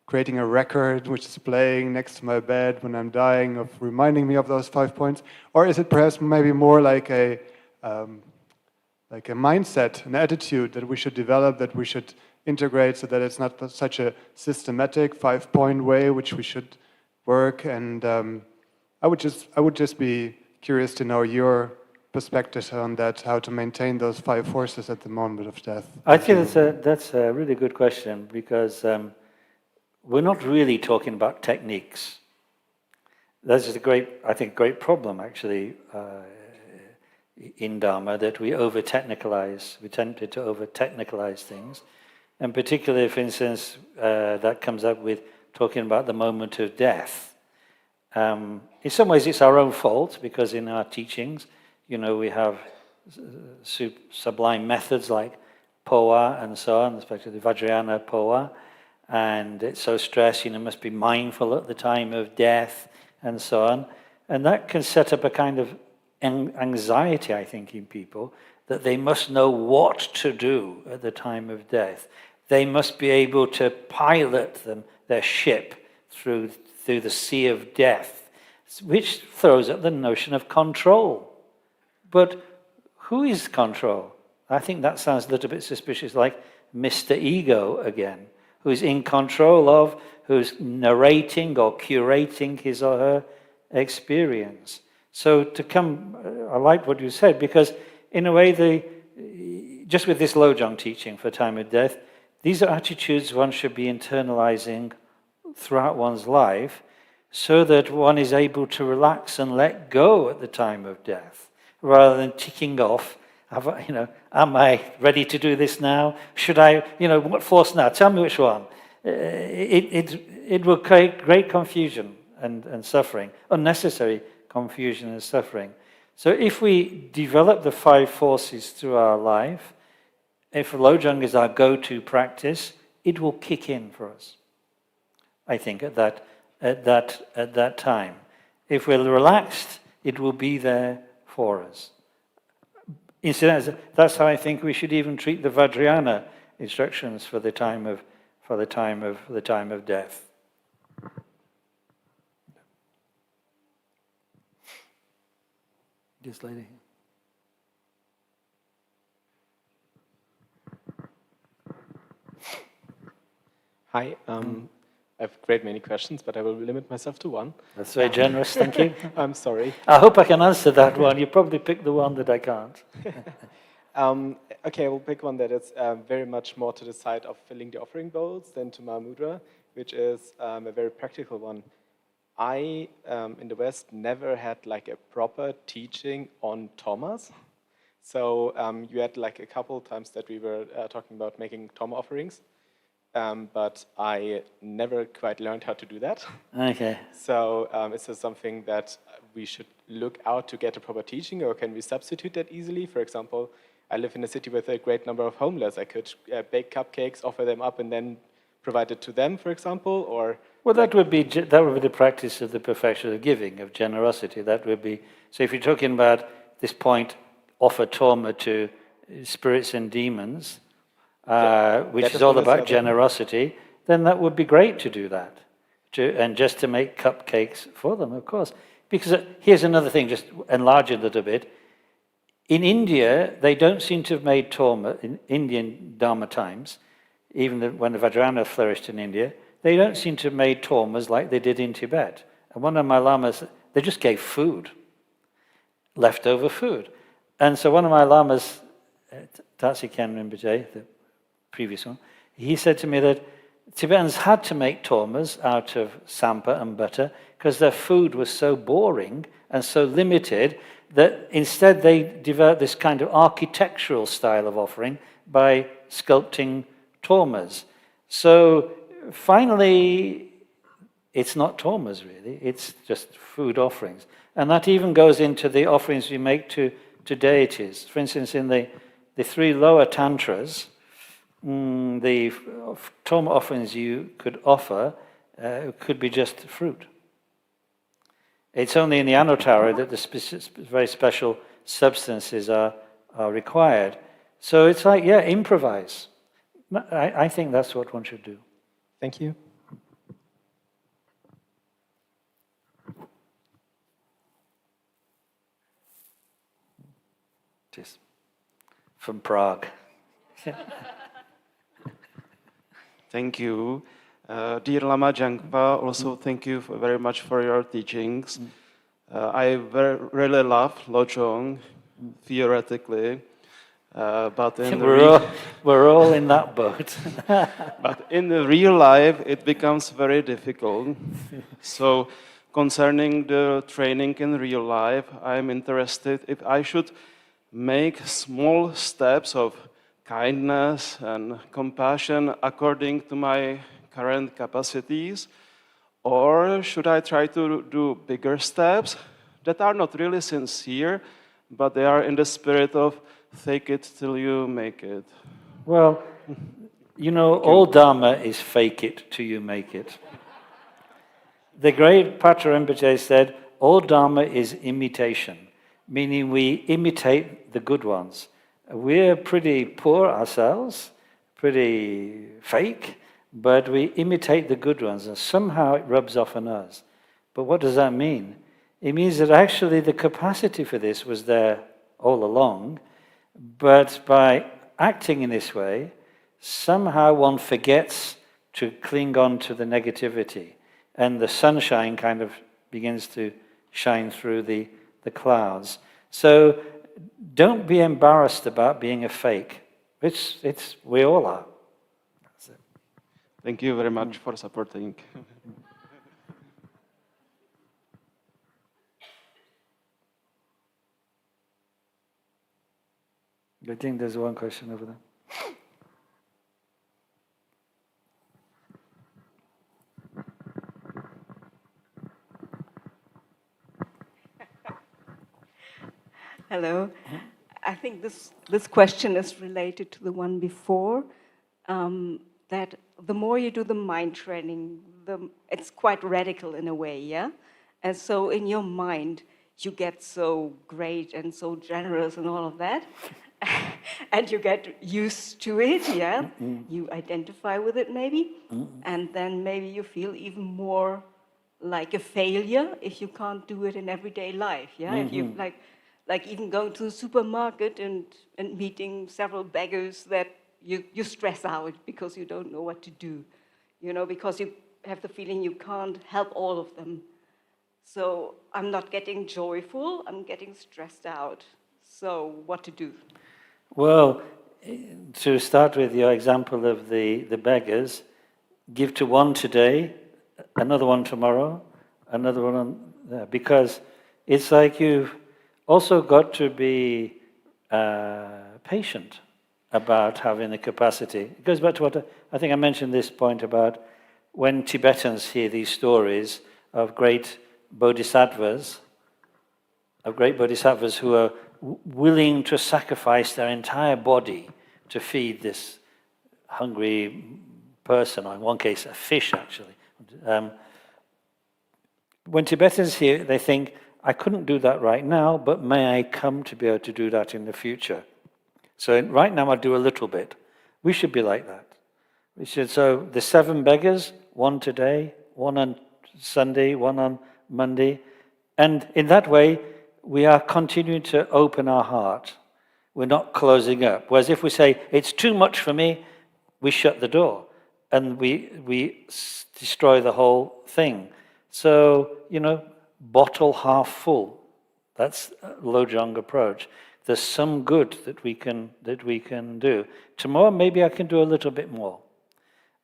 creating a record which is playing next to my bed when I'm dying, of reminding me of those 5 points. Or is it perhaps maybe more like a mindset, an attitude that we should develop, that we should integrate, so that it's not such a systematic 5-point way which we should work? And I would just be curious to know your perspective on that, how to maintain those five forces at the moment of death.
I think that's a really good question, because we're not really talking about techniques. That's just a great problem, actually, in Dharma, that we over-technicalize. We tend to over-technicalize things. And particularly, for instance, that comes up with talking about the moment of death. In some ways, it's our own fault, because in our teachings, we have sublime methods like Poa and so on, especially the Vajrayana Poa, and it's so stressed, must be mindful at the time of death and so on. And that can set up a kind of anxiety, I think, in people, that they must know what to do at the time of death. They must be able to pilot their ship through the sea of death, which throws up the notion of control. But who is control? I think that sounds a little bit suspicious, like Mr. Ego again, who's in control of, who's narrating or curating his or her experience. So I like what you said, because in a way, just with this Lojong teaching for time of death, these are attitudes one should be internalizing throughout one's life, so that one is able to relax and let go at the time of death, rather than ticking off, am I ready to do this now? Should I, what force now? Tell me which one. It will create great confusion and suffering, unnecessary confusion and suffering. So if we develop the 5 forces through our life, if Lojong is our go-to practice, it will kick in for us, I think, at that time. If we're relaxed, it will be there for us. Incidentally, that's how I think we should even treat the Vajrayana instructions for the time of death. This lady.
Hi. I have great many questions, but I will limit myself to one.
That's very generous, thank you.
I'm sorry.
I hope I can answer that one. You probably picked the one that I can't.
Okay, I will pick one that is very much more to the side of filling the offering bowls than to Mahamudra, which is a very practical one. I, in the West, never had like a proper teaching on Thomas. So you had like a couple times that we were talking about making Toma offerings. But I never quite learned how to do that.
Okay.
So is this something that we should look out to get a proper teaching, or can we substitute that easily? For example, I live in a city with a great number of homeless. I could bake cupcakes, offer them up, and then provide it to them, for example, or...
Well, that would be the practice of the perfection of giving, of generosity. That would be... So if you're talking about this point, offer Toma to spirits and demons, which is all about generosity, then that would be great to do that. And just to make cupcakes for them, of course. Because here's another thing, just enlarge it a little bit. In India, they don't seem to have made Toma, in Indian Dharma times, even when the Vajrayana flourished in India, they don't seem to have made Tomas like they did in Tibet. And one of my lamas, they just gave food, leftover food. And so one of my lamas, Tatsiken Rinpoche, the previous one, he said to me that Tibetans had to make Tomas out of sampa and butter because their food was so boring and so limited that instead they developed this kind of architectural style of offering by sculpting Tomas. So finally, it's not Tomas really, it's just food offerings. And that even goes into the offerings we make to deities. For instance, in the 3 lower tantras, the Toma offerings you could offer could be just fruit. It's only in the Anuttara that the very special substances are required. So it's like, yeah, improvise. I think that's what one should do.
Thank you.
Just from Prague.
Thank you. Dear Lama Jampa, also thank you very much for your teachings. I really love Lojong, theoretically, but in
we're all in that boat.
but in the real life, it becomes very difficult. So concerning the training in real life, I'm interested if I should make small steps of kindness and compassion according to my current capacities, Or should I try to do bigger steps that are not really sincere, but they are in the spirit of fake it till you make it?
Well, you know, all Dharma is fake it till you make it. The great Patra Rinpoche said, all Dharma is imitation, meaning we imitate the good ones. We're pretty poor ourselves, pretty fake, but we imitate the good ones, and somehow it rubs off on us. But what does that mean? It means that actually the capacity for this was there all along, but by acting in this way, somehow one forgets to cling on to the negativity, and the sunshine kind of begins to shine through the clouds. So don't be embarrassed about being a fake. We all are. That's it.
Thank you very much for supporting.
I think there's one question over there.
Hello. I think this question is related to the one before, that the more you do the mind training, it's quite radical in a way, yeah? And so in your mind, you get so great and so generous and all of that, and you get used to it, yeah? Mm-hmm. You identify with it maybe, and then maybe you feel even more like a failure if you can't do it in everyday life, yeah? If you like even going to the supermarket and meeting several beggars that you stress out because you don't know what to do, you know, because you have the feeling you can't help all of them. So I'm not getting joyful, I'm getting stressed out. So what to do?
Well, to start with your example of the beggars, give to one today, another one tomorrow, another one on, because it's like you've also got to be patient about having the capacity. It goes back to what I think I mentioned this point about when Tibetans hear these stories of great bodhisattvas who are willing to sacrifice their entire body to feed this hungry person, or in one case a fish actually. When Tibetans hear it, they think, I couldn't do that right now, but may I come to be able to do that in the future? So right now I do a little bit. We should be like that. We should. So the 7 beggars, one today, one on Sunday, one on Monday, and in that way we are continuing to open our heart. We're not closing up. Whereas if we say it's too much for me, we shut the door and we destroy the whole thing. So bottle half full. That's a Lojong approach. There's some good that we can do. Tomorrow maybe I can do a little bit more.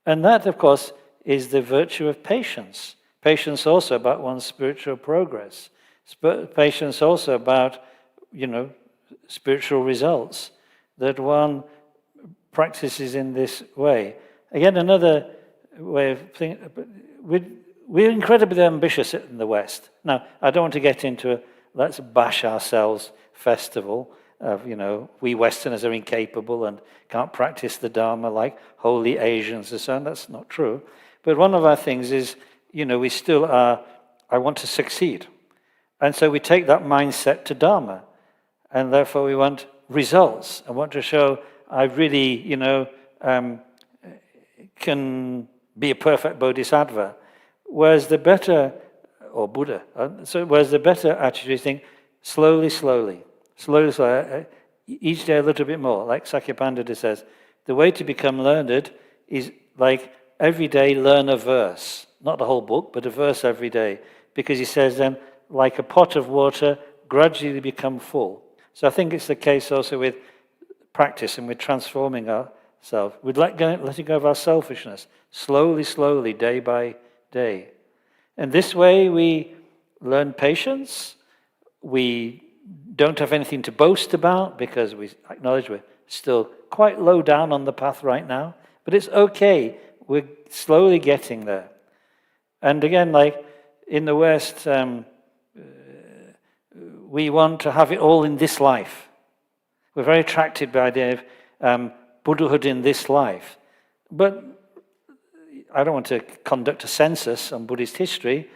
And that, of course, is the virtue of patience. Patience also about one's spiritual progress. Patience also about, spiritual results that one practices in this way. Again, another way of thinking, we're incredibly ambitious in the West. Now, I don't want to get into a let's bash ourselves festival of, we Westerners are incapable and can't practice the Dharma like holy Asians and so on. That's not true. But one of our things is, we still are, I want to succeed. And so we take that mindset to Dharma. And therefore we want results. I want to show I really, can be a perfect bodhisattva. Whereas the better, or Buddha, whereas the better attitude is think, slowly, each day a little bit more. Like Sakyapandita says, the way to become learned is like every day learn a verse. Not the whole book, but a verse every day. Because he says then, like a pot of water, gradually become full. So I think it's the case also with practice and with transforming ourselves. We'd letting go of our selfishness, slowly, day by day. And this way we learn patience. We don't have anything to boast about because we acknowledge we're still quite low down on the path right now. But it's okay. We're slowly getting there. And again, like in the West, we want to have it all in this life. We're very attracted by the idea of Buddhahood in this life. But I don't want to conduct a census on Buddhist history,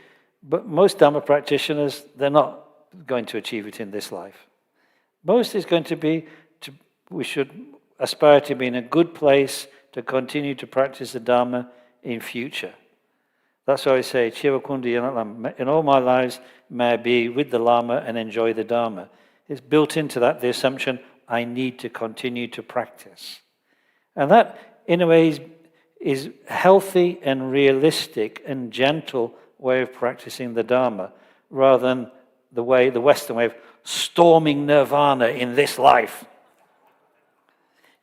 but most Dharma practitioners, they're not going to achieve it in this life. Most is going to be, we should aspire to be in a good place to continue to practice the Dharma in future. That's why I say, in all my lives, may I be with the Lama and enjoy the Dharma. It's built into that, the assumption, I need to continue to practice. And that, in a way, is healthy and realistic and gentle way of practicing the Dharma, rather than the Western way of storming nirvana in this life.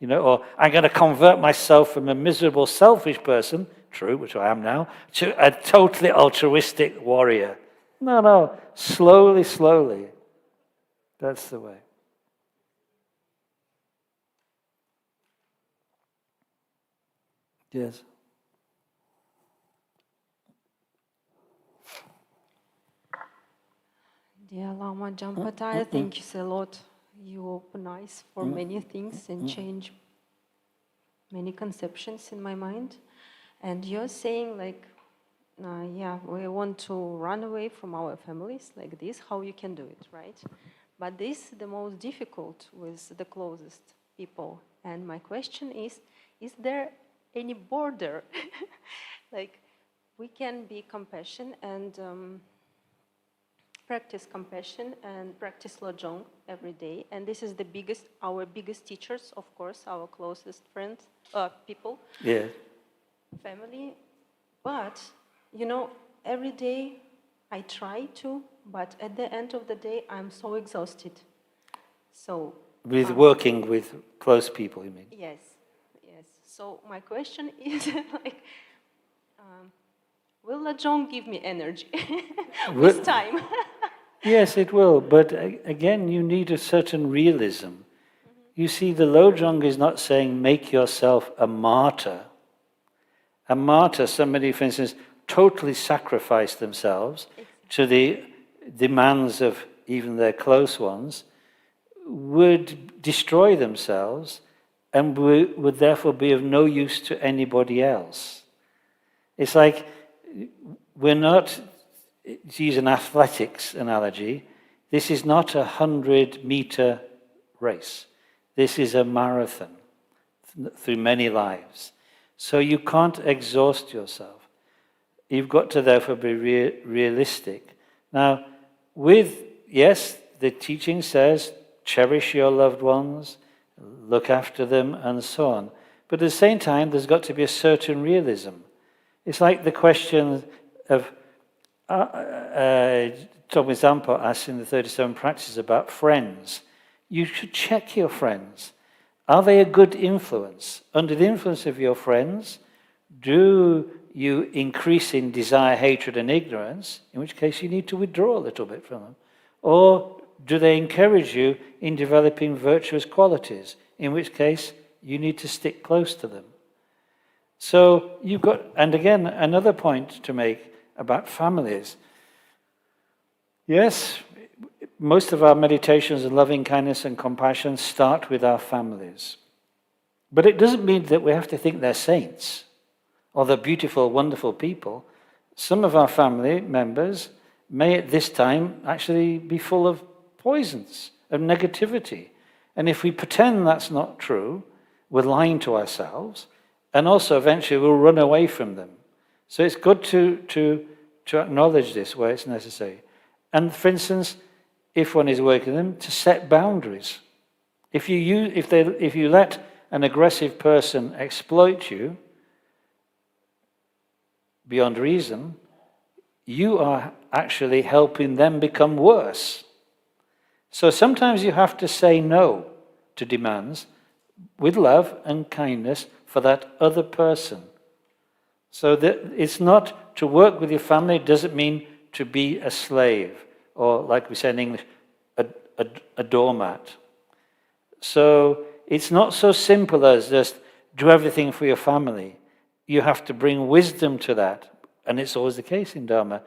Or I'm going to convert myself from a miserable, selfish person, true, which I am now, to a totally altruistic warrior. No, slowly, slowly. That's the way. Yes.
Dear Lama Jampa Thaye, thank you so a lot. You open eyes for many things and change many conceptions in my mind. And you're saying we want to run away from our families like this, how you can do it, right? But this is the most difficult with the closest people. And my question is there any border? Like, we can be compassion and practice compassion and practice Lojong every day. And this is our biggest teachers, of course, our closest friends, people,
Yeah.
family. But, every day I try to, but at the end of the day, I'm so exhausted. So.
With working with close people, you mean?
Yes. So my question is, will Lojong give me energy with time?
Yes, it will. But again, you need a certain realism. You see, the Lojong is not saying make yourself a martyr. A martyr, somebody, for instance, totally sacrificed themselves to the demands of even their close ones, would destroy themselves and would therefore be of no use to anybody else. It's like we're not, to use an athletics analogy, this is not a 100-meter race. This is a marathon through many lives. So you can't exhaust yourself. You've got to therefore be realistic. Now, yes, the teaching says, cherish your loved ones, look after them, and so on. But at the same time, there's got to be a certain realism. It's like the question of Tobin Zampa asked in the 37 practices about friends. You should check your friends. Are they a good influence? Under the influence of your friends, do you increase in desire, hatred, and ignorance, in which case you need to withdraw a little bit from them? Or do they encourage you in developing virtuous qualities, in which case you need to stick close to them? So you've got, and again, another point to make about families. Yes, most of our meditations and loving kindness and compassion start with our families. But it doesn't mean that we have to think they're saints or they're beautiful, wonderful people. Some of our family members may at this time actually be full of poisons, of negativity. And if we pretend that's not true, we're lying to ourselves, and also eventually we'll run away from them. So it's good to acknowledge this where it's necessary. And for instance, if one is working with them, to set boundaries. If you let an aggressive person exploit you beyond reason, you are actually helping them become worse. So sometimes you have to say no to demands with love and kindness for that other person. So that it's not to work with your family doesn't mean to be a slave, or like we say in English, a doormat. So it's not so simple as just do everything for your family. You have to bring wisdom to that. And it's always the case in Dharma.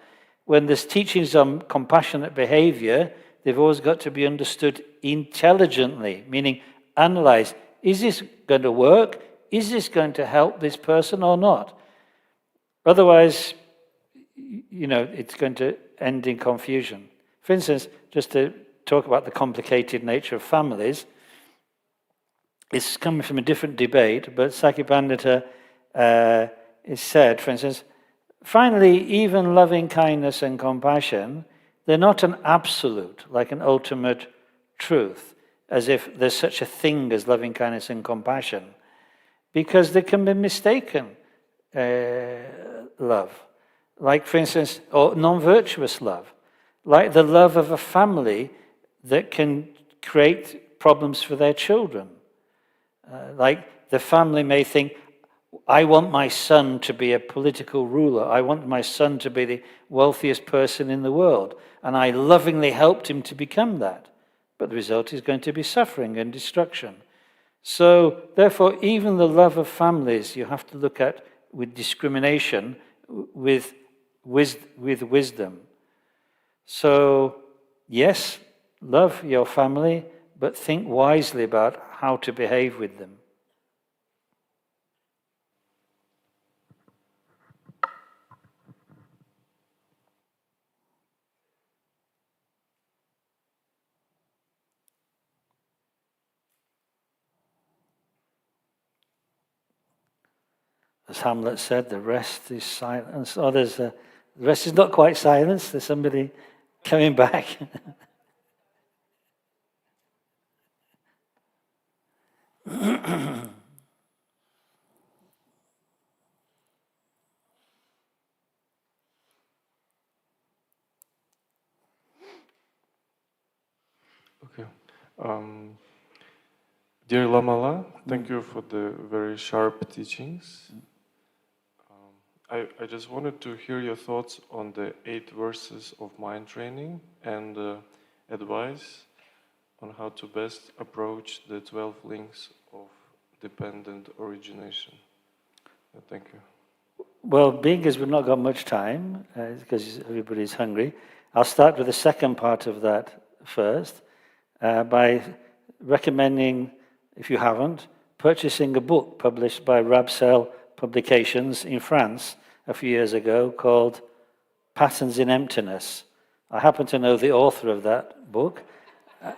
When there's teachings on compassionate behavior, they've always got to be understood intelligently, meaning analyze, is this going to work? Is this going to help this person or not? Otherwise, it's going to end in confusion. For instance, just to talk about the complicated nature of families, it's coming from a different debate, but Sakipandita is said, for instance, finally, even loving kindness and compassion, they're not an absolute, like an ultimate truth, as if there's such a thing as loving kindness and compassion, because they can be mistaken love. Like, for instance, or non-virtuous love, like the love of a family that can create problems for their children. Like the family may think, I want my son to be a political ruler. I want my son to be the wealthiest person in the world. And I lovingly helped him to become that. But the result is going to be suffering and destruction. So, therefore, even the love of families you have to look at with discrimination, with wisdom. So, yes, love your family, but think wisely about how to behave with them. As Hamlet said, the rest is silence. Oh, the rest is not quite silence. There's somebody coming back.
Okay. Dear Lamala, thank you for the very sharp teachings. I just wanted to hear your thoughts on the 8 verses of mind training and advice on how to best approach the 12 links of dependent origination. Thank you.
Well, being as we've not got much time, because everybody's hungry, I'll start with the second part of that first, by recommending, if you haven't, purchasing a book published by Rabsel Publications in France a few years ago called Patterns in Emptiness. I happen to know the author of that book,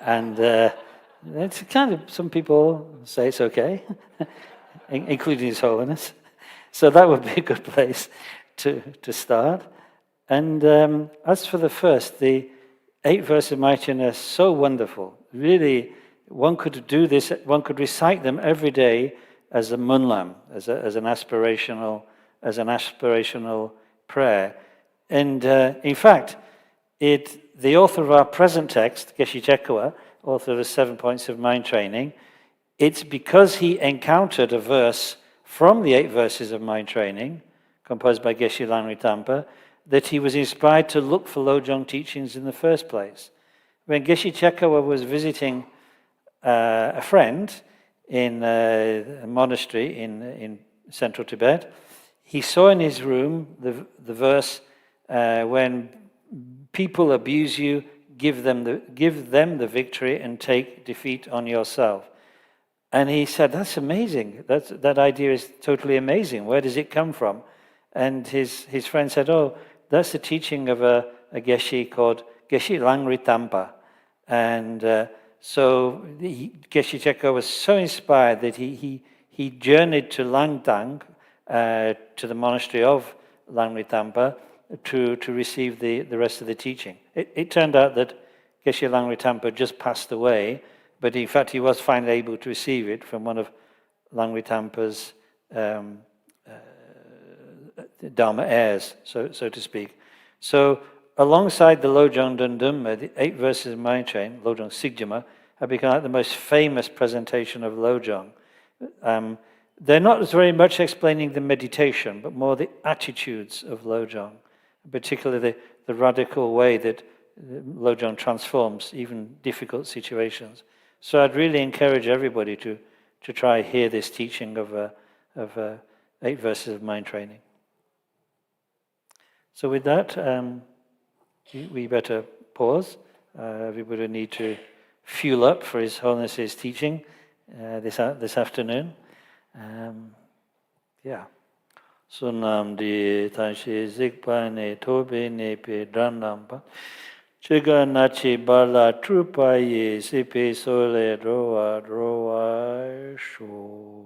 and it's kind of, some people say it's okay, including His Holiness. So that would be a good place to start. And as for the first, the 8 verses of mightiness, so wonderful. Really, one could do this, one could recite them every day as a munlam, as an aspirational prayer. And in fact, the author of our present text, Geshe Chekawa, author of the 7 Points of Mind Training, it's because he encountered a verse from the 8 verses of mind training, composed by Geshe Langri Tangpa, that he was inspired to look for Lojong teachings in the first place. When Geshe Chekawa was visiting a friend in a monastery in central Tibet, he saw in his room the verse, when people abuse you, give them the victory and take defeat on yourself. And he said, that's amazing. That idea is totally amazing. Where does it come from? And his friend said, oh, that's the teaching of a Geshe called Geshe Langri Tangpa. And so Geshe Chekawa was so inspired that he journeyed to Langtang, to the monastery of Langri Tangpa, to receive the rest of the teaching. It turned out that Geshe Langri Tangpa just passed away, but in fact he was finally able to receive it from one of Langri Tangpa's Dharma heirs, so to speak. So alongside the Lojong Dundumma, the 8 verses of mind train, Lojong Sigjama, have become like the most famous presentation of Lojong. They're not very much explaining the meditation, but more the attitudes of Lojong, particularly the radical way that Lojong transforms even difficult situations. So I'd really encourage everybody to try hear this teaching of 8 verses of mind training. So with that, we better pause. Everybody need to fuel up for His Holiness's teaching this afternoon. Yeah. Sunam di tanshi zikpa ne tobe ne pe dranamba. Chiga nachi bala trupa ye sipe sole droa sho.